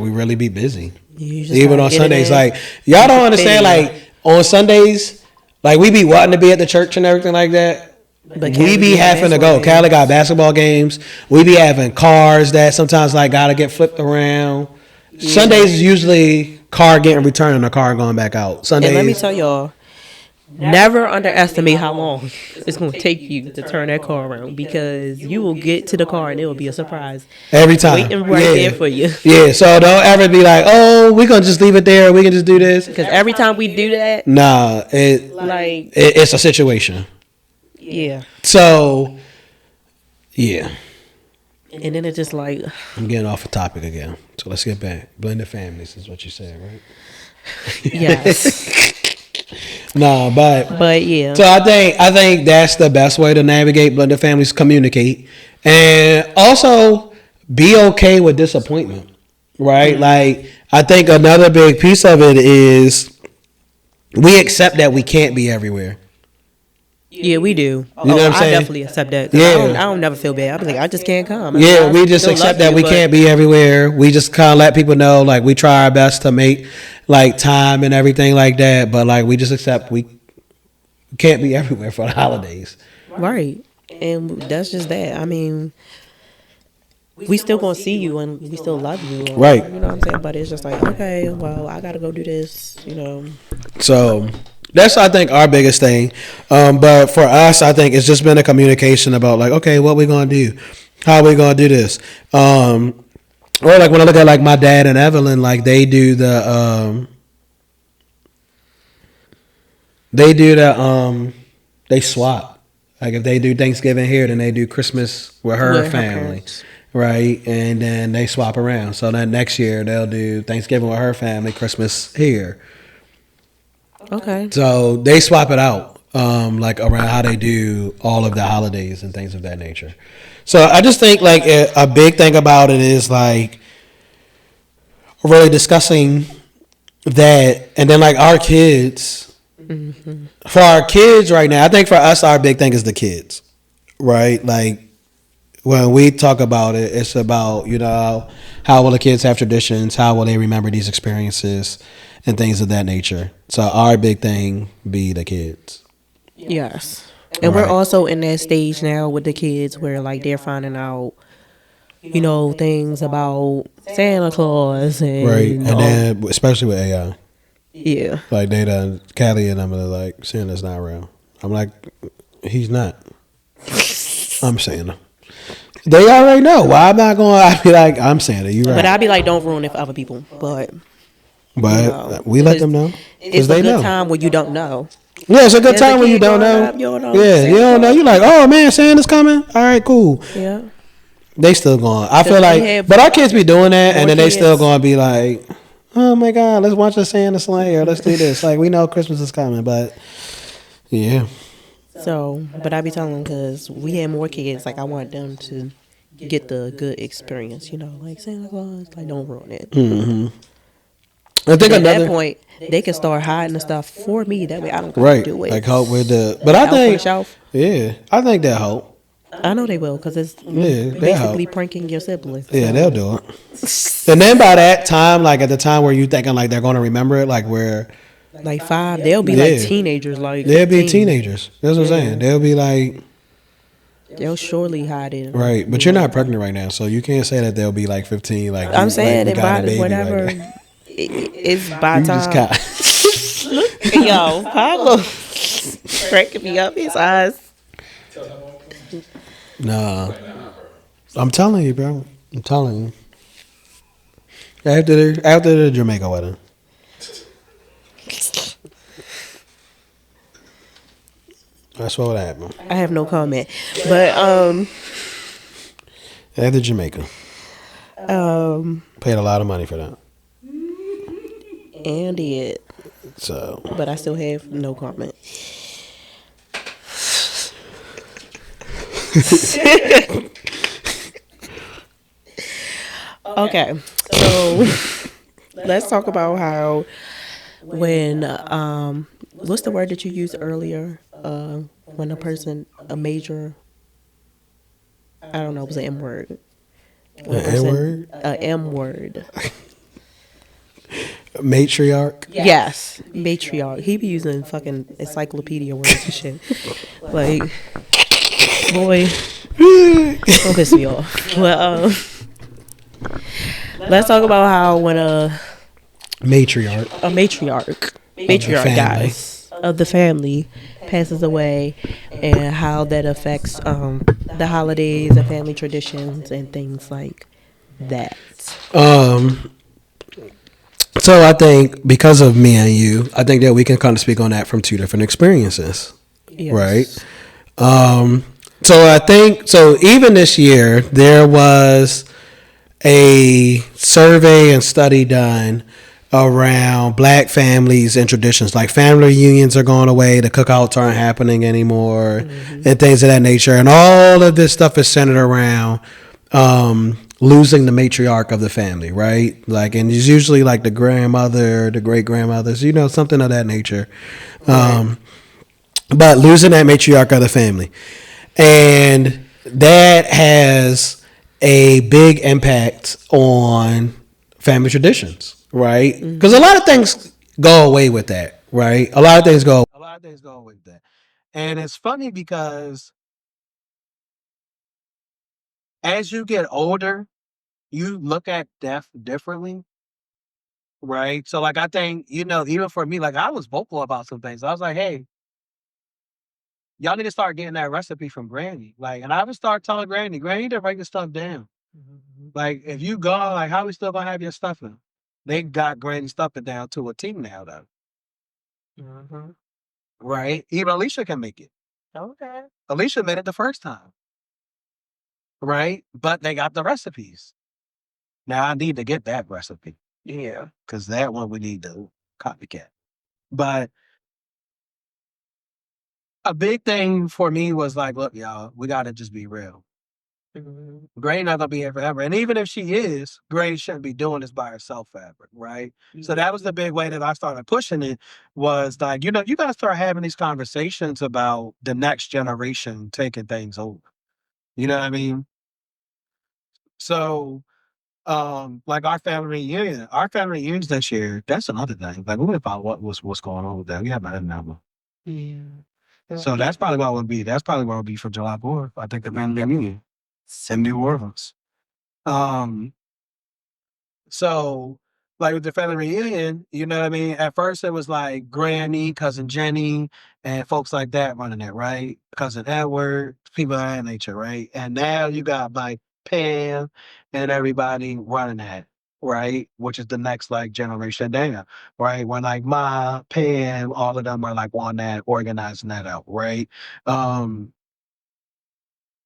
really be busy. You just Even gotta on get it Sundays. in. Like, y'all don't understand, Figure. like, on Sundays, like, we be wanting to be at the church and everything like that. But We Callie be got having to go. basketball Callie got basketball games. We be having cars that sometimes, like, got to get flipped around. Sundays is usually car getting returned and a car going back out. Sundays. And let me tell y'all, never underestimate how long it's going to take you to turn that car around, because you will get to the car and it will be a surprise Every time. waiting right there for you. Yeah, so don't ever be like, oh, we're going to just leave it there. We can just do this. Because every time we do that, Nah, like, it's a situation. yeah. So, yeah. And then it's just like, I'm getting off the topic again. So let's get back. Blended families is what you said, right? yes. No, But yeah. So I think that's the best way to navigate blended families. Communicate, and also be okay with disappointment, right? Like, I think another big piece of it is we accept that we can't be everywhere. Yeah, we do. You know what I'm I saying? definitely accept that. 'Cause Yeah. I don't never feel bad. I be like, I just can't come. Yeah, I we just still accept love that you, we but- can't be everywhere. We just kind of let people know, like, we try our best to make, like, time and everything like that. But, like, we just accept we can't be everywhere for the holidays. Right. And that's just that. I mean, we still gonna see you and we still love you. Or, Right. You know what I'm saying? But it's just like, okay, well, I gotta go do this, you know. So that's, I think, our biggest thing. But for us, I think it's just been a communication about, like, okay, what we gonna do, how we gonna do this. Or like when I look at, like, my dad and Evelyn, like, they do the they swap. Like, if they do Thanksgiving here, then they do Christmas with her With her family. parents. Right, and then they swap around. So then next year they'll do Thanksgiving with her family, Christmas here. Okay. So they swap it out, like, around how they do all of the holidays and things of that nature. So I just think, like, a big thing about it is, like, really discussing that, and then, like, our kids. Mm-hmm. For our kids right now, I think for us, our big thing is the kids, right? Like, when we talk about it, it's about, you know, how will the kids have traditions? How will they remember these experiences and things of that nature? So our big thing be the kids. Yes. And we're also in that stage now with the kids where, like, they're finding out, you know, things about Santa Claus and Right. And then, especially with AI. yeah. Like, they done, Callie and them are like, Santa's not real. I'm like, he's not. I'm Santa. They already know. Why I'm not going, I'd be like, I'm Santa, you right. But I'd be like, don't ruin it for other people. But But we let them know. it's they a good know. time when you don't know. Yeah, it's a good As a time when you kid don't growing know. up, you don't know. Yeah, you don't know. You're like, oh man, Santa's coming. All right, cool. Yeah. They still going. I feel we like, have but our kids be doing that, and more then they still kids. going to be like, oh my God, let's watch the Santa sleigh, or let's do this. Like, we know Christmas is coming, but yeah. So, but I be telling them, because we had more kids, like, I want them to get the good experience, you know, like Santa Claus, like, don't ruin it. Mm-hmm. I think At another that point, they can start hiding the stuff for me. That way, I don't have right, to do it. like, help with the. But I Out on the think, shelf. yeah, I think that help. I know they will because it's Yeah, they'll basically help. pranking your siblings. Yeah, they'll So do it. And then by that time, like at the time where you thinking like they're going to remember it, like where, like five, they'll be like yeah, teenagers, like they'll be 15. teenagers. That's what I'm saying. Yeah, They'll be like, they'll surely hide it. right, but you're not pregnant right now, so you can't say that they'll be like 15. Like I'm you, like saying we that got by a baby right whenever now. it's by You just time. got. Look, yo, Pablo cracking me up. His eyes. Nah, I'm telling you, bro. I'm telling you. After the Jamaica wedding, that's what would happen. I have no comment, but After Jamaica, um, paid a lot of money for that. and it, So but I still have no comment. Okay, so let's talk about how when what's the word that you used earlier? When a person a major, I don't know, it was an M word. When an a N person word, a M word. matriarch. Yes, matriarch. He be using fucking encyclopedia words and shit. Like, boy, don't piss me off. Well, let's talk about how when Matriarch a matriarch, of the family. guys of the family passes away, and how that affects the holidays and family traditions and things like that. Um. So I think because of me and you, I think that we can kind of speak on that from two different experiences, right? Yes. Um. So I think so. Even this year, there was a survey and study done around black families and traditions. Like family reunions are going away, the cookouts aren't happening anymore, and things of that nature. And all of this stuff is centered around losing the matriarch of the family, right? Like, and it's usually like the grandmother, the great grandmothers, something of that nature. Right. But losing that matriarch of the family. And that has a big impact on family traditions, right? Because a lot of things go away with that, right? A lot of things go away with that. And it's funny because as you get older, you look at death differently, right? So like I think, even for me, like I was vocal about some things. I was like, hey, y'all need to start getting that recipe from Granny. Like, and I would start telling Granny, you need to write this stuff down. Like, if you go, like, how we still gonna have your stuffing? They got Granny stuffing down to a T now, though. Right? Even Alicia can make it. Okay. Alicia made it the first time, right? But they got the recipes. Now I need to get that recipe. Yeah. Because that one we need to copycat. But a big thing for me was like, look, y'all, we gotta just be real. Gray not gonna be here forever. And even if she is, Gray shouldn't be doing this by herself forever, right? So that was the big way that I started pushing it was like, you gotta start having these conversations about the next generation taking things over. You know what I mean? So like our family reunions this year, that's another thing. Like we about what's going on with that. We haven't had an album. Yeah. So that's probably what it would be for July 4th. I think the family reunion in New Orleans. Um So, like with the family reunion, you know what I mean? At first, it was like Granny, cousin Jenny, and folks like that running it, right? Cousin Edward, people of that nature, right? And now you got like Pam and everybody running that, right? Which is the next like generation down, right? When like Ma, Pam, all of them are like on that, organizing that out, right? Um,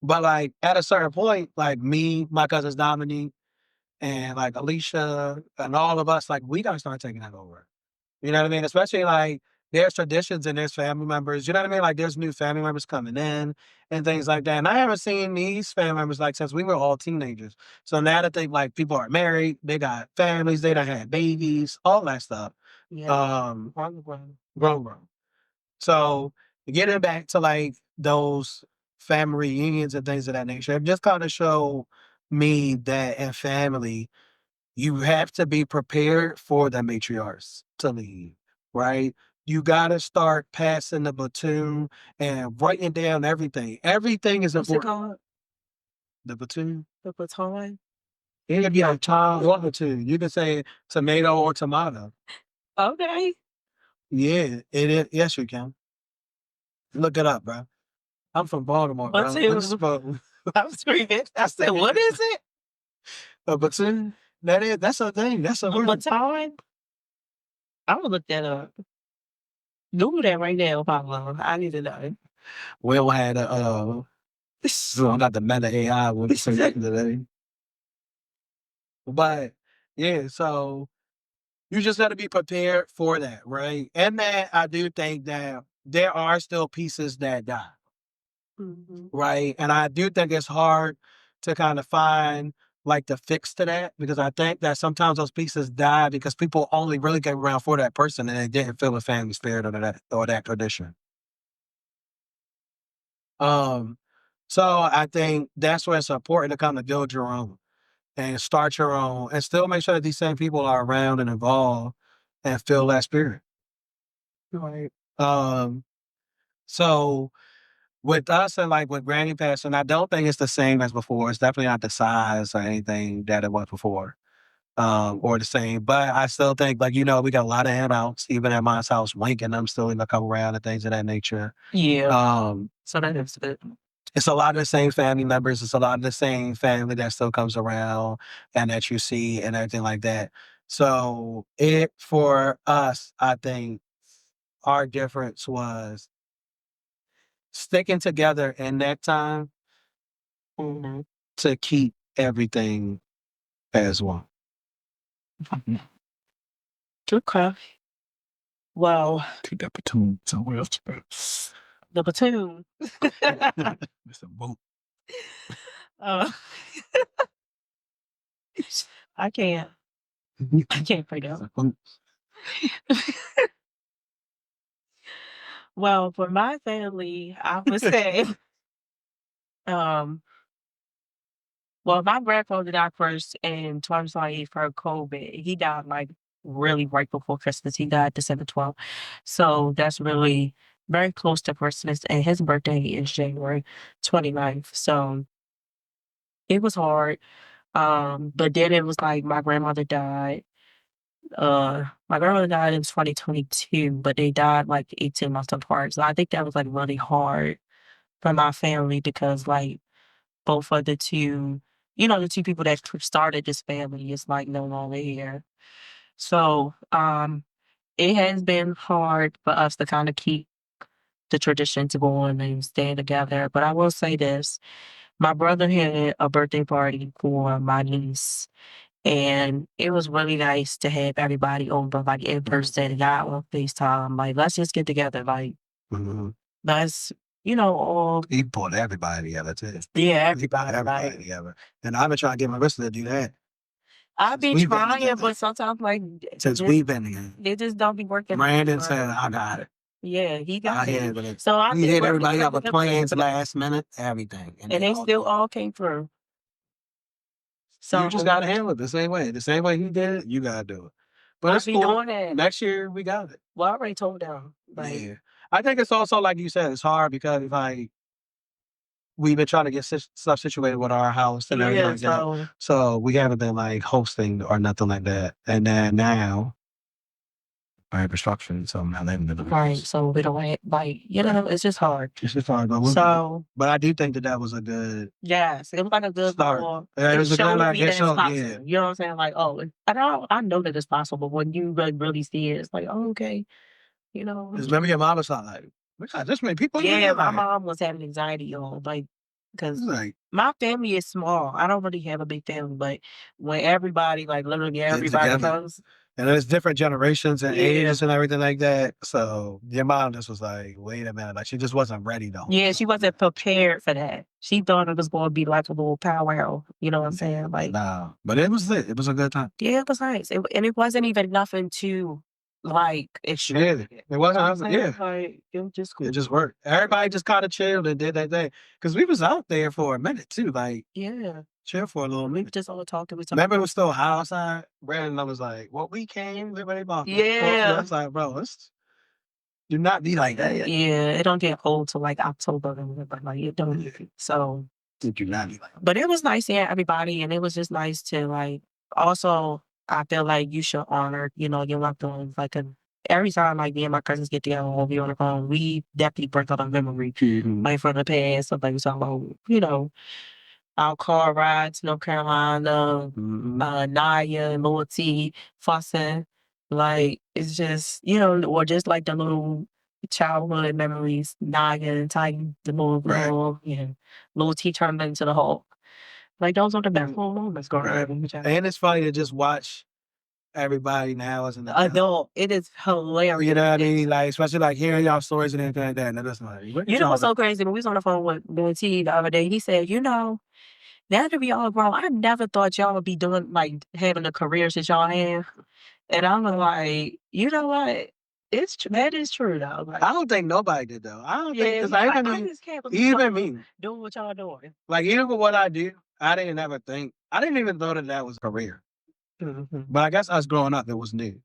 but like at a certain point, like me, my cousins Dominique, and like Alicia and all of us, like we gotta start taking that over. You know what I mean? Especially like there's traditions and there's family members. You know what I mean? Like there's new family members coming in and things like that. And I haven't seen these family members like since we were all teenagers. So now that they like people are married, they got families, they done had babies, all that stuff. Yeah. Grown. So getting back to like those family reunions and things of that nature. It just kind of show me that in family, you have to be prepared for the matriarchs to leave, right? You got to start passing the platoon and writing down everything. Everything is What's it important. called? The platoon? The baton? It could be a Tom or platoon. You can say tomato or tomato. Okay. Yeah, it is. Yes, you can. Look it up, bro. I'm from Baltimore, bro. Platoon. I'm screaming. I said, what is it? A platoon? That's a thing. That's a A word. baton? I'm gonna look that up. Google that right now, Pablo. I need to know. Will had a so not the meta AI with today. But yeah, so you just got to be prepared for that, right? And that I do think that there are still pieces that die, right? And I do think it's hard to kind of find like the fix to that because I think that sometimes those pieces die because people only really came around for that person and they didn't feel the family spirit or that tradition. Um, so I think that's where it's important to kind of build your own and start your own and still make sure that these same people are around and involved and feel that spirit. Right. So with us and like with Granny passing, I don't think it's the same as before. It's definitely not the size or anything that it was before. Or the same. But I still think like, we got a lot of handouts, even at my house, winking, I'm still gonna come around and things of that nature. Yeah. So that is good. It's a lot of the same family members. It's a lot of the same family that still comes around and that you see and everything like that. So for us, I think our difference was sticking together in that time to keep everything as one. Okay. Well, Keep that platoon somewhere else. the platoon. It's a boat. Uh, I can't. I can't figure It's out. a boat. Well, for my family, I would say, um, well, my grandfather died first in 2020 for COVID. He died like really right before Christmas. He died December 12th. So that's really very close to Christmas. And his birthday is January 29th. So it was hard. But then it was like my grandmother died. My grandmother died in 2022, but they died like 18 months apart. So I think that was like really hard for my family because like both of the two, the two people that started this family is like no longer here. So, it has been hard for us to kind of keep the traditions going and staying together. But I will say this, my brother had a birthday party for my niece and it was really nice to have everybody over like in person, not on FaceTime. Like, let's just get together. Like, let's, all. He pulled everybody together too. Yeah, Everybody together. And I've been trying to get my wrist to do that. I've been trying, but sometimes like Since we've been here. they just don't be working. Brandon said, I got it. Yeah, he got I it. handled it. So I We think hit we're everybody up together with plans last minute, everything. and they still all came through. So you just gotta handle it the same way. The same way he did it, you gotta do it. But it's be cool. doing that. Next year we got it. Well, I already told them. Like, Yeah. I think it's also like you said, it's hard because like we've been trying to get stuff situated with our house and everything like that. So we haven't been like hosting or nothing like that. And then now our infrastructure, so I'm not living in the right. So we don't like, it's just hard. It's just hard, but I do think that was a good. Yes, it was like a good start. It was a good showed like me that it's possible. yeah. You know what I'm saying? Like, oh, I know that it's possible, but when you really see it, it's like, oh, okay, Because remember your mom was like, we got this many people. Yeah, my mom was having anxiety on like because my family is small. I don't really have a big family, but when everybody, like literally everybody comes. And there's different generations and ages and everything like that. So your mom just was like, wait a minute. Like she just wasn't ready though. Yeah, she wasn't prepared for that. She thought it was going to be like a little powwow. You know what I'm saying? Like, no, but it was lit. It was a good time. Yeah, it was nice. And it wasn't even nothing too like extreme. Yeah, it wasn't. I'm saying, Yeah, like it was just cool. it just worked. Everybody just kind of chilled and did that thing because we was out there for a minute too. Like Yeah, chill for a little we minute. just all talking. We talking. Remember, it was still hot outside. Brandon was like, "Well, we came. Everybody bought." Yeah. I was like, "Bro, let's do not be like that." Yeah, it don't get cold till like October, but like it don't. So, Do not be like that. but it was nice seeing everybody, and it was just nice to like. Also, I feel like you should honor, you know, your loved ones. Like, every time like me and my cousins get together or we on the phone, we definitely bring up a memory, like from the past. Something we talk about, you know, our car rides, North Carolina, Naya, Loyalty, fussing. Like, it's just, you know, or just like the little childhood memories, Naya and Titan, the little, you know, little T turned into the Hulk. Like, those are the best little moments going on. And it's funny to just watch everybody now as an I adult. know, it is hilarious. You know what I mean? Like, especially like hearing y'all stories and anything like that. And that's like, You know what's so crazy? When we was on the phone with Loyalty the other day, he said, you know, now that we all grown, I never thought y'all would be doing, like, having the careers that y'all have. And I'm like, you know what? That is true though. Like, I don't think nobody did though. I don't think because I just can't believe even me doing what y'all doing. like even with what I do, I didn't ever think I didn't even know that was a career. Mm-hmm. But I guess us growing up, it was new,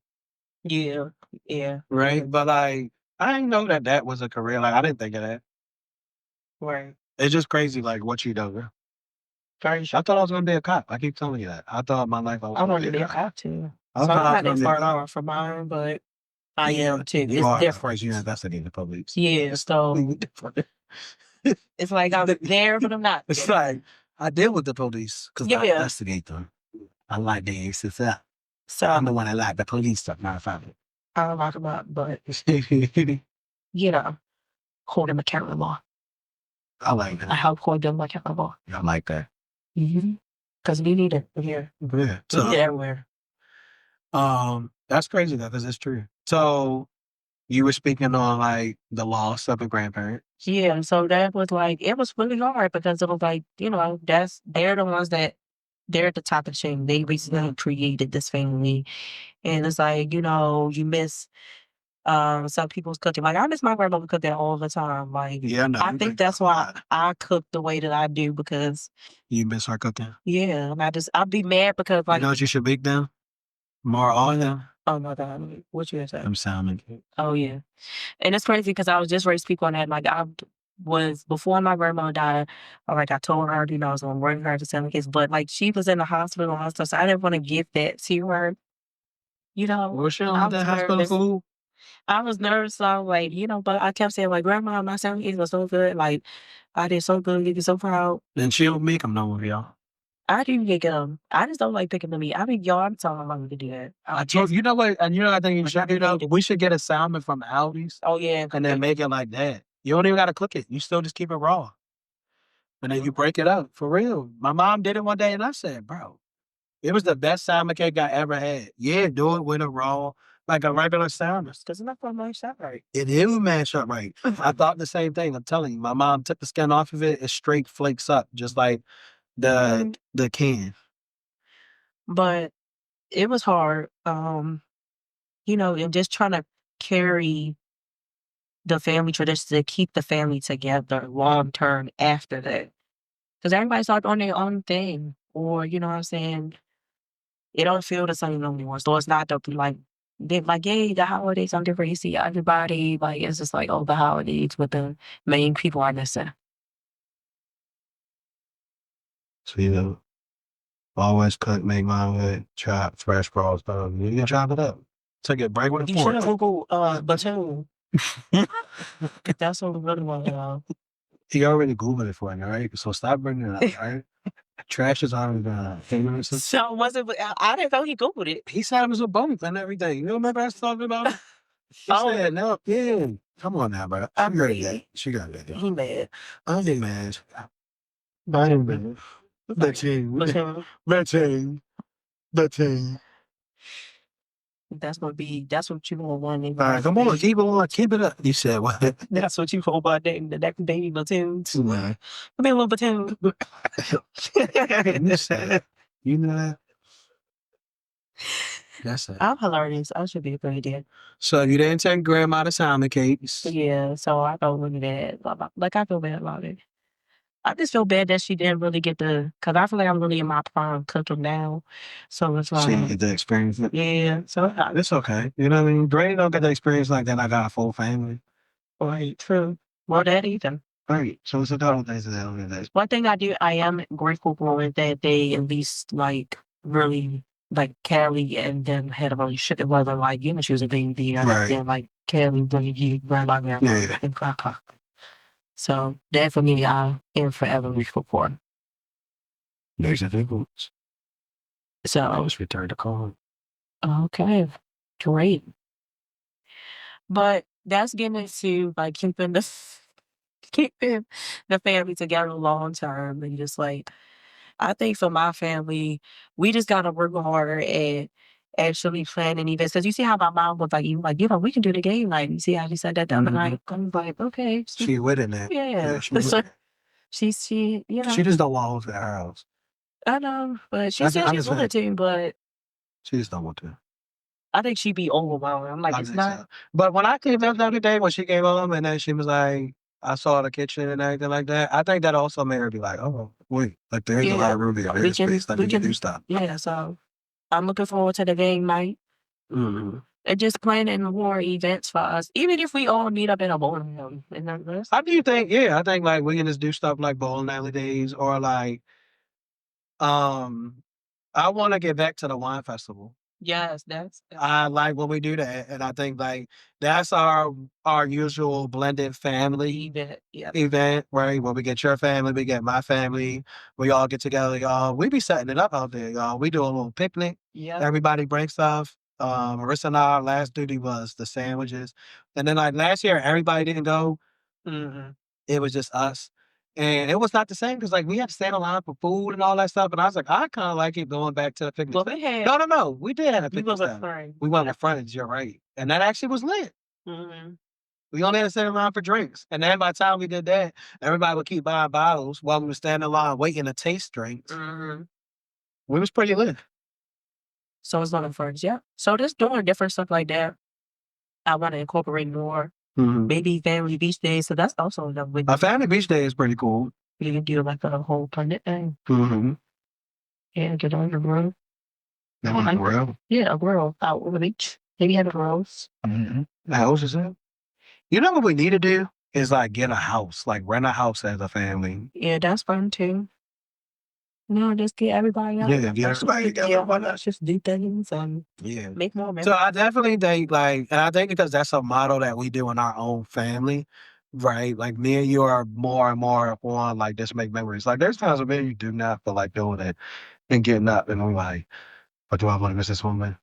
Yeah, yeah, right? But like I didn't know that was a career. Like I didn't think of that. right. It's just crazy, like what you do. Very I sure. thought I was gonna be a cop. I keep telling you that. I thought my life I was I gonna wanted to be be a a cop. cop too. I So thought I'm I was not that gonna be far off from mine, but I am too. You It's are different. because you investigate the police. Yeah, so it's like I'm there, but I'm not. It's like I deal with the police because I Yeah. investigate them. I like the aces up. So I'm the one that like the police stuff, not family. I don't lock them up, but you know, hold them accountable. I like I that. help hold them accountable. I like that. Because we need it here. Yeah. We need it everywhere. That's crazy though, because it's true. So you were speaking on like the loss of a grandparent. Yeah, so that was like, it was really hard because it was like, you know, they're the ones that, they're at the top of the chain. They recently created this family. And it's like, you know, you miss some people's cooking. Like, I miss my grandmother cooking all the time. Like, Yeah, no. I think that's why I cook the way that I do, because You miss her cooking. yeah, and I'd be mad because You like, know what you should make them? More on them. oh my God, what you gonna say? Them salmon. Oh yeah. And it's crazy because I was just ready to speak on that. Like, I was, before my grandma died, like I told her, you know, I was gonna bring her to 7 kids, but like she was in the hospital and all stuff, so I didn't want to give that to her. You know, Was she I on was that hospital nervous. food? I was nervous, so I was like, you know, but I kept saying, like, Grandma, my 7 kids were so good. Like, I did so good, you so proud. Then she'll make them know, y'all. I didn't get them. I just don't like picking the meat. I mean, y'all, I'm telling my mom to do that. I told you know what, and you know I think you should do though? We should get a salmon from Aldi's Oh yeah, and then make it like that. You don't even gotta cook it. You still just keep it raw. And then you break it up. For real. My mom did it one day and I said, bro, it was the best salmon cake I ever had. Yeah, do it with a raw, like a regular salmon. because it's not gonna mash up right. It is mashed up right. I thought the same thing. I'm telling you, my mom took the skin off of it. It straight flakes up, just like the can. But it was hard, you know, and just trying to carry the family traditions to keep the family together long term after that. Because everybody started on their own thing, or you know what I'm saying. It don't feel the same anymore. So it's not the like, they like, yay, the holidays are different. You see everybody, like, it's just like, oh, the holidays with the main people are missing. So, you know, always cook, make mine with chop, fresh balls. You can chop it up. Take a break with a You should fork. have Googled Batum. That's what we really want to know. He already Googled it for me, right? So stop bringing it up, right? Trash is already gone. So was it? I didn't know he Googled it. He said it was a bump and everything. You remember us talking about it? He said, no, yeah. Come on now, bro. I'm She got ready. that. She got that. He mad. I ain't mad. I ain't mad. The team. The team. That's what you gonna want. All right, come on, keep it up. You said what? That's what you hold by dating the next baby platoons. Too much. I mean, little platoon. You said, you know that? That's it. I'm hilarious. I should be a great dad. So you didn't take grandma to salmon cakes. Yeah, so I don't really that. Like, I feel bad about it. I just feel bad that she didn't really get the, because I feel like I'm really in my prime cooking now. So it's She didn't like, get the experience. yeah, so It's okay. You know what I mean? Granny don't get the experience like that. I got a full family. right, true. Well, that either. Right. So it's a couple things that don't get that. One thing I am grateful for is that they at least like really like Callie and them had a relationship. It wasn't like, you know, she was a baby and Right. then like Callie really you grandma Yeah. and grandpa. So that for me I am forever grateful for. There's a difference. I So was returned the call. okay. Great. But that's getting into like keeping the family together long term and just like I think for my family, we just gotta work harder at actually planning events. Cause you see how my mom was like, you know, we can do the game night. You see how she said that the other night? I'm like, okay. She with it now. Yeah. She with So it. she, you know, She just don't want to at her house. I know, but she I said she's understand. willing to, but She just don't want to. I think she'd be overwhelmed. I'm like, I it's think not. so. But when I came up the other day, when she came home and then she was like, I saw the kitchen and everything like that, I think that also made her be like, oh, wait, like there's a lot of room here. There's space. Let me do stuff. Yeah, so I'm looking forward to the game night. Mm-hmm. And just planning more events for us, even if we all meet up in a bowling alley. And that's, I do think, yeah, I think like we can just do stuff like bowling alley days or like, I want to get back to the wine festival. yes, that's I like when we do that, and I think like that's our usual blended family event. Yeah. event, right? Where we get your family, we get my family, we all get together, y'all. We be setting it up out there, y'all. We do a little picnic. Yeah. Everybody brings stuff. Marissa and our last duty was the sandwiches, and then like last year, everybody didn't go. Mm-hmm. It was just us. And it was not the same because like we had to stand in line for food and all that stuff. And I was like, I kind of like it going back to the picnic. Well, we had. No. We did have a We picnic. were with friends. We went with friends. You're right, and that actually was lit. Mm-hmm. We only had to stand in line for drinks, and then by the time we did that, everybody would keep buying bottles while we were standing in line waiting to taste drinks. Mm-hmm. We was pretty lit. So it's not friends. Yeah. So just doing different stuff like that. I want to incorporate more. Mm-hmm. Maybe family beach days. So that's also another way. A family beach day is pretty cool. You can do like a whole planet thing. Mm-hmm. Yeah, get on the grill. On the grill? Yeah, a grill out on the beach. Maybe have a grills. Mm-hmm. The house is it? You know what we need to do is like get a house, like rent a house as a family. Yeah, that's fun too. No, just get everybody out. Yeah, get everybody together. Yeah, why not just do things and Yeah. make more memories. So I definitely think like, and I think because that's a model that we do in our own family, right? Like me and you are more and more on like just make memories. Like there's times when me and you do not feel like doing it and getting up and I'm like, but do I want to miss this woman?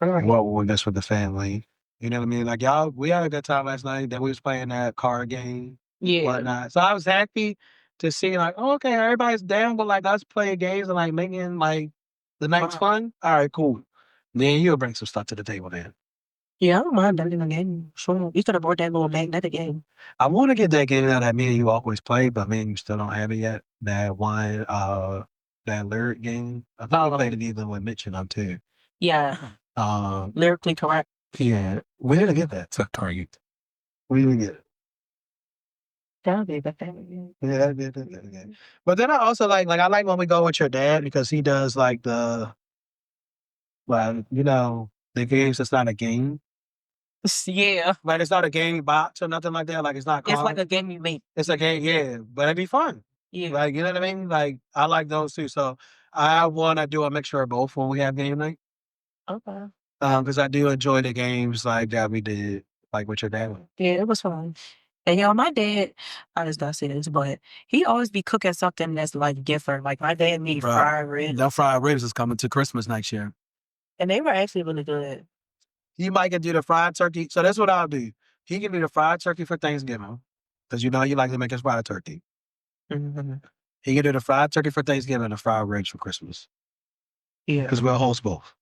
Right. What will we miss with the family? You know what I mean? Like y'all, we had a good time last night. Then we was playing that card game, Yeah. whatnot. So I was happy to see like, oh, okay, everybody's down, but like us playing games and like making like the night's fun. All right, cool. Then you'll bring some stuff to the table then. Yeah, I don't mind that again. Sure. You could have brought that little magnetic game. I want to get that game out that me and you always play, but me and you still don't have it yet. That one, that lyric game. I thought I played it even with Mitch and them too. Yeah. Lyrically correct. Yeah. We didn't get that to Target. We didn't get it. That would be the thing. Yeah, that'd be a good thing. But then I also like I like when we go with your dad because he does like the, well, you know, the games. It's not a game. Yeah. Like it's not a game box or nothing like that. Like it's not. It's like a game you make. It's a game, yeah, but it'd be fun. Yeah. Like you know what I mean. Like I like those too. So I want to do a mixture of both when we have game night. Okay. Because I do enjoy the games like that we did like with your dad. Yeah, it was fun. And my dad, I just gotta say this, but he always be cooking something that's like different. Like my dad made fried ribs. The fried ribs is coming to Christmas next year. And they were actually really good. He might can do the fried turkey. So that's what I'll do. He can do the fried turkey for Thanksgiving. Because you know you like to make his fried turkey. Mm-hmm. He can do the fried turkey for Thanksgiving and the fried ribs for Christmas. Yeah. Because we'll host both.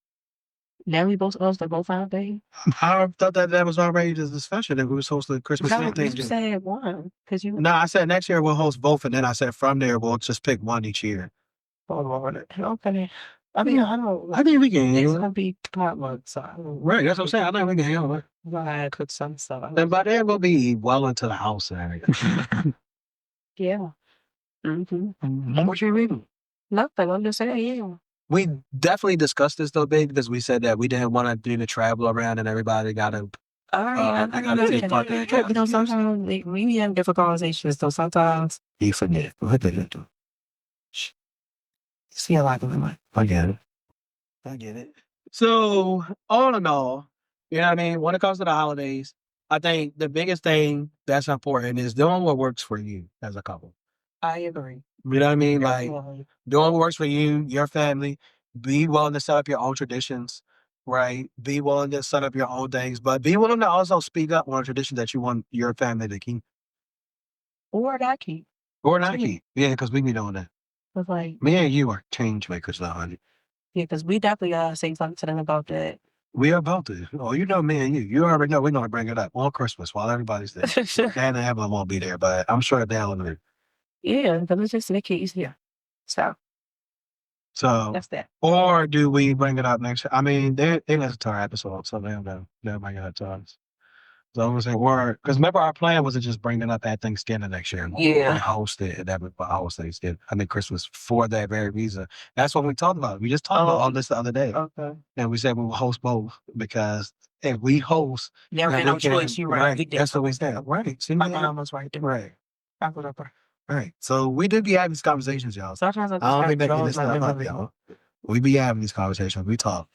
Now we both host the both our day. I thought that was already the discussion that we was hosting Christmas and Thanksgiving. You said one. No, I said next year we'll host both, and then I said from there we'll just pick one each year. Oh, Lord. Okay. I mean, I don't. I think we can It's handle gonna it. be potluck, so I don't. Right, that's what I'm saying. I think we can handle it. I'm gonna cook some stuff. And by then we'll be well into the house and everything. Yeah. What you reading? Nothing. I'm just saying. Yeah. We definitely discussed this though, babe, because we said that we didn't want to do the travel around and everybody got to. All right. I gotta take part in You know, sometimes we be having different conversations, so sometimes You forget. What did it do? see a lot of them. I get it. I get it. So, all in all, you know what I mean? When it comes to the holidays, I think the biggest thing that's important is doing what works for you as a couple. I agree. You know what I mean? Like, Definitely. doing what works for you, your family. Be willing to set up your own traditions, right? Be willing to set up your own things, but be willing to also speak up on a tradition that you want your family to keep Or that keep. or not keep. Yeah, because we be doing that. But like, Me and you are change makers now, honey. yeah, because we definitely gotta say something to them about that. We are about to. Oh, you know me and you. You already know we're going to bring it up on Christmas while everybody's there. Dan and Evelyn won't be there, but I'm sure they'll agree. Yeah, because it's just make it easier. So So, that's that. or do we bring it up next year? I mean, they listen to our episode, so they'll know. They'll bring it up to us. So I'm gonna say word, because remember our plan was to just bring it up at Thanksgiving next year. Yeah. And host it, and that would host Thanksgiving. I mean Christmas for that very reason. That's what we talked about. We just talked about all this the other day, Okay. and we said we will host both because if we host, Never then had no we can- choice. You're right. We did. That's what we said. Right. See, My man? mom was right there. Right. I put up her. Right. So we did be having these conversations, y'all. Sometimes I I don't think they can just listen up, y'all. We be having these conversations. We talk.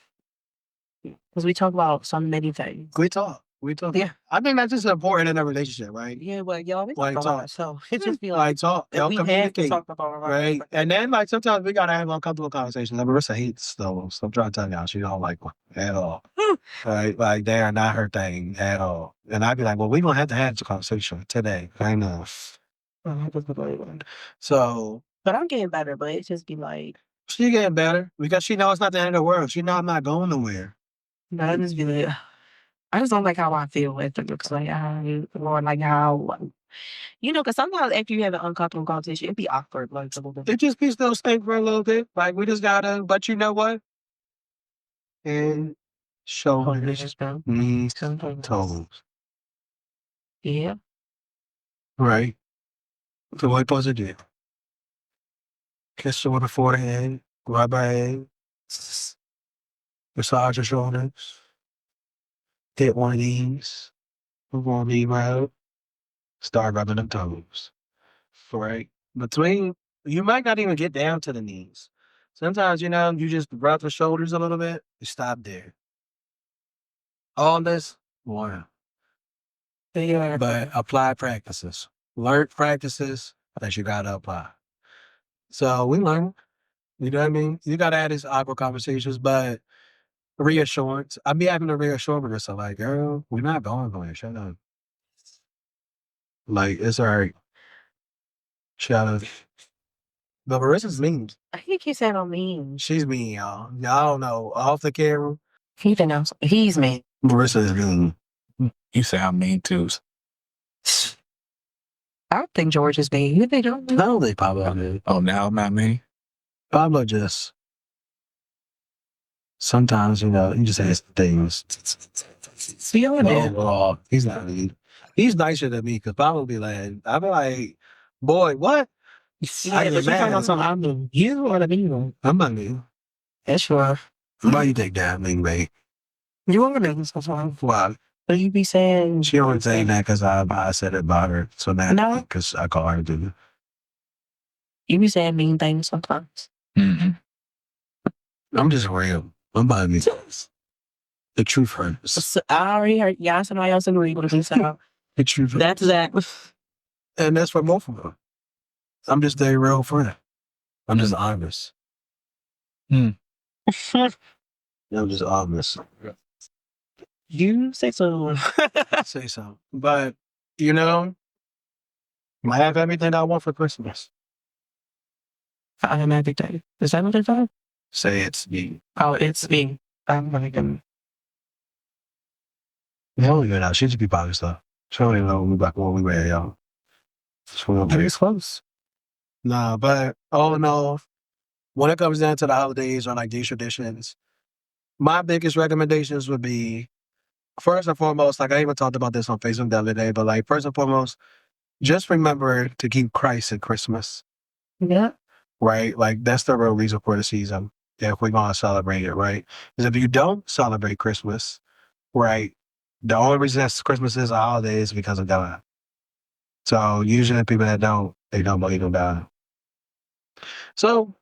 because we talk about so many things. We talk. We talk. Yeah. I think that's just important in a relationship, right? Yeah, but y'all, we Like talk about talk. it, so it just be like Like talk. if Y'all we have to communicate. talk about it, Right. And then like sometimes we gotta have uncomfortable conversations. Like Marissa hates those. So I'm trying to tell y'all she don't like one at all. Right? Like they are not her thing at all. And I'd be like, well, we gonna have to have the conversation today. I know. So But I'm getting better. But it just be like, she getting better because she knows it's not the end of the world. She know I'm not going nowhere. I just be like, I just don't like how I feel with it. Because like, or like how, you know, because sometimes after you have an uncomfortable conversation, it'd be awkward. Like a little bit. It just be still stink for a little bit. Like we just gotta, but you know what? And shoulders, knees, toes. Yeah. Right. So what supposed to do? Kiss her with the forehead, rub her head, massage her shoulders, hit one of these, move on the road, start rubbing them toes. Right? Between, you might not even get down to the knees. Sometimes, you know, you just rub the shoulders a little bit, you stop there. All this, wow. Yeah. But apply practices. Learn practices that you gotta apply. So we learn. You know what I mean? You gotta have these awkward conversations, but reassurance. I be having to reassure myself, like, girl, we're not going nowhere. Shut up. Like, it's all right. Shut up. But Marissa's mean. I think he said I'm mean. She's mean, y'all. Y'all don't know. Off the camera, He denounced. He's mean. Marissa is mean. You say I'm mean too. I don't think George is mean. You think I'm mean? I don't think Pablo is. Oh, now I'm not me. Pablo just, sometimes, you know, he just has things. See, I'm mean. Oh, he's not mean. He's nicer than me because Pablo be like, I'll be like, boy, what? I Yeah, get but you mad. find out something. I'm mean. You or the mean one? I'm not mean. That's sure. Why you think that, mean, babe? You are mean sometimes. Why? So you be saying She only saying that because I said it about her. So now, No. because I call her dude. you be saying mean things sometimes. Mm-hmm. I'm just real. I'm by me. The truth hurts. So I already heard. Yeah, somebody else agree with me. So The truth hurts. that's that. And that's for both of them. I'm just a real friend. I'm just honest. I'm just honest. You say so. Say so. But, you know, I have everything I want for Christmas. I am every day. Is that what it's called? Say it's me. Oh, it's me. I'm like, We only good out. She just be popping stuff. She don't even know what we wear, y'all. She don't know. it's close. Nah, but all in all, when it comes down to the holidays or like these traditions, my biggest recommendations would be first and foremost, like I even talked about this on Facebook the other day, but like first and foremost, just remember to keep Christ at Christmas, Yeah. right? Like that's the real reason for the season. If we're gonna celebrate it, right? Because if you don't celebrate Christmas, right, the only reason that Christmas is a holiday is because of God. So usually people that don't, they don't believe in God. So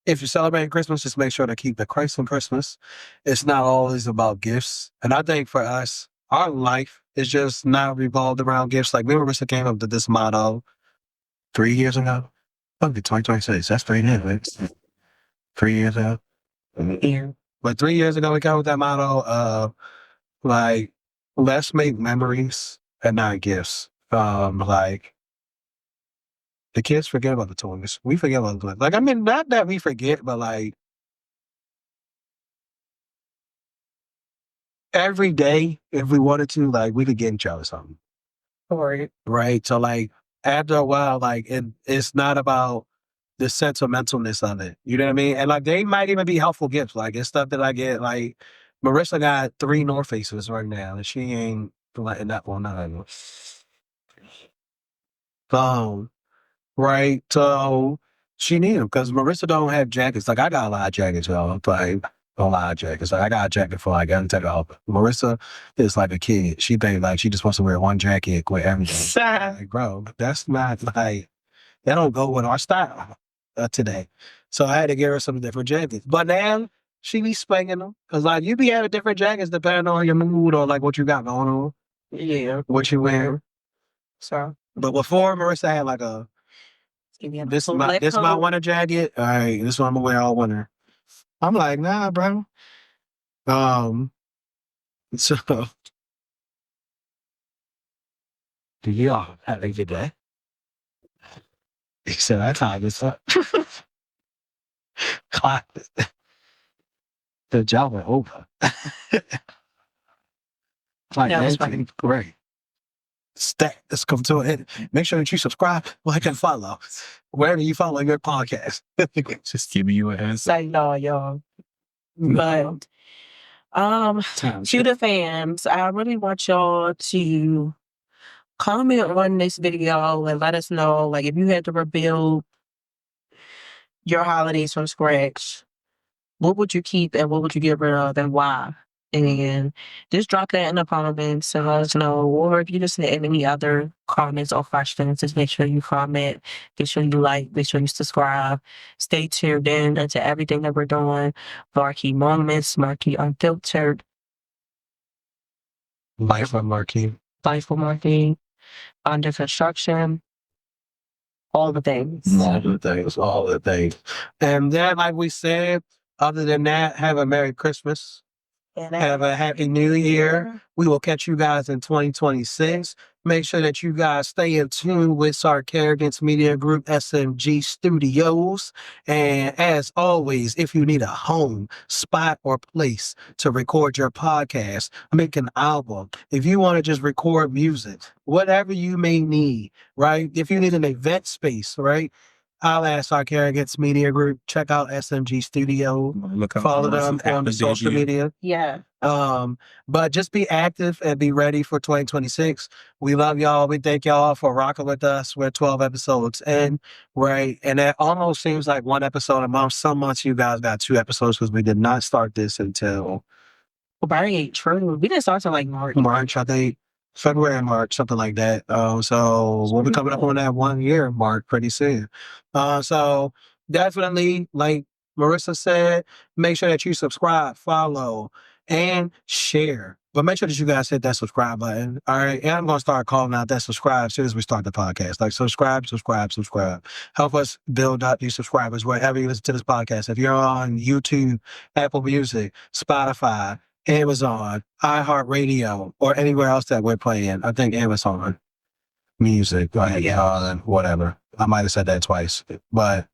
if you're celebrating Christmas, just make sure to keep the Christ on Christmas. It's not always about gifts. And I think for us, our life is just not revolved around gifts. Like we were came up with this motto 3 years ago. Okay, 2026. That's 3 years, right? 3 years ago. Yeah. But 3 years ago, we came up with that motto of like, let's make memories and not gifts. Like the kids forget about the toys. We forget about the toys. Like, I mean, not that we forget, but like every day, if we wanted to, like we could get each other something. Right. So like after a while, like it's not about the sentimentalness of it. You know what I mean? And like they might even be helpful gifts. Like it's stuff that I get. Like Marissa got 3 North Faces right now, and she ain't letting that one out. Right. So she need them because Marissa don't have jackets. Like I got a lot of jackets, y'all. Like a lot of jackets. Like I got a jacket for like every take off. Marissa is like a kid. She think like she just wants to wear one jacket with everything. Like, bro, that's not like that don't go with our style today. So I had to give her some different jackets. But now she be spanging them because like you be having different jackets depending on your mood or like what you got going on. Yeah, what you wear. So, but before Marissa had like a this my winter jacket. All right, this one I'm gonna wear all winter. I'm like, nah, bro. So do y'all have a good day? He said, I tied this up. Clap. The job went over. Like, That was funny. Great. Let's come to an end. Make sure that you subscribe, like, and follow wherever you follow your podcast. Just give me you a answer. Say no, y'all. But to the fans, I really want y'all to comment on this video and let us know, like, if you had to rebuild your holidays from scratch, what would you keep and what would you get rid of and why? And just drop that in the comments and let us know. Or if you just have any other comments or questions, just make sure you comment, make sure you like, make sure you subscribe. Stay tuned in into everything that we're doing. MarKei Moments, MarKei Unfiltered, Life of MarKei. Life with MarKei, Under Construction, all the things. All the things. And then, like we said, other than that, have a Merry Christmas. And Have a Happy New Year. We will catch you guys in 2026. Make sure that you guys stay in tune with Sarcarrogance Media Group SMG Studios. And as always, if you need a home, spot, or place to record your podcast, make an album, if you want to just record music, whatever you may need, right? If you need an event space, right? I'll ask Sarcarrogance Media Group. Check out SMG Studio. Follow them on the social media. yeah. But just be active and be ready for 2026. We love y'all. We thank y'all for rocking with us. We're 12 episodes in, right? And it almost seems like one episode a month. Some months you guys got 2 episodes because we did not start this until Barry ain't true. We didn't start till like March, I think. February, March, something like that. So we'll be coming up on that 1 year mark pretty soon. So definitely, like Marissa said, make sure that you subscribe, follow, and share. But make sure that you guys hit that subscribe button. All right. And I'm going to start calling out that subscribe as soon as we start the podcast. Like subscribe. Help us build up these subscribers wherever you listen to this podcast. If you're on YouTube, Apple Music, Spotify, Amazon, iHeartRadio, or anywhere else that we're playing. I think Amazon Music, whatever. I might have said that twice, but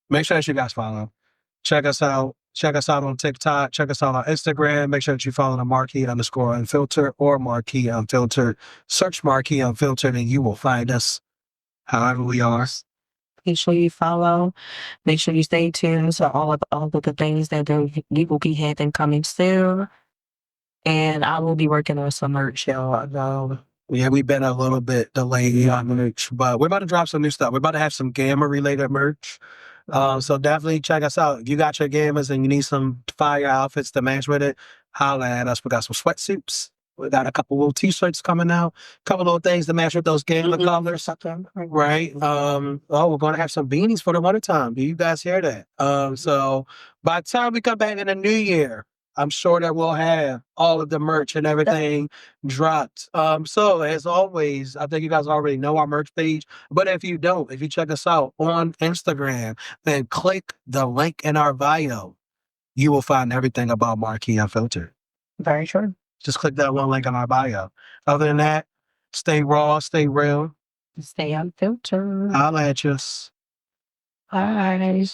make sure that you guys follow. Check us out. Check us out on TikTok. Check us out on Instagram. Make sure that you follow the MarKei_Unfiltered or MarKei Unfiltered. Search MarKei Unfiltered and you will find us however we are. Make sure you follow. Make sure you stay tuned to all of the things that we will be having coming soon. And I will be working on some merch, y'all. Yeah, we've been a little bit delayed on merch, but we're about to drop some new stuff. We're about to have some gamma related merch. So definitely check us out. If you got your gammas and you need some fire outfits to match with it, holla at us. We got some sweatsuits. We got a couple little t-shirts coming out, a couple little things to match with those gamma colors. Right. We're gonna have some beanies for the wintertime. Do you guys hear that? So by the time we come back in the new year, I'm sure that we'll have all of the merch and everything dropped. So as always, I think you guys already know our merch page. But if you don't, if you check us out on Instagram, then click the link in our bio. You will find everything about MarKei Unfiltered. Very true. Just click that one link in our bio. Other than that, stay raw, stay real. Stay unfiltered. Holla at us. Bye.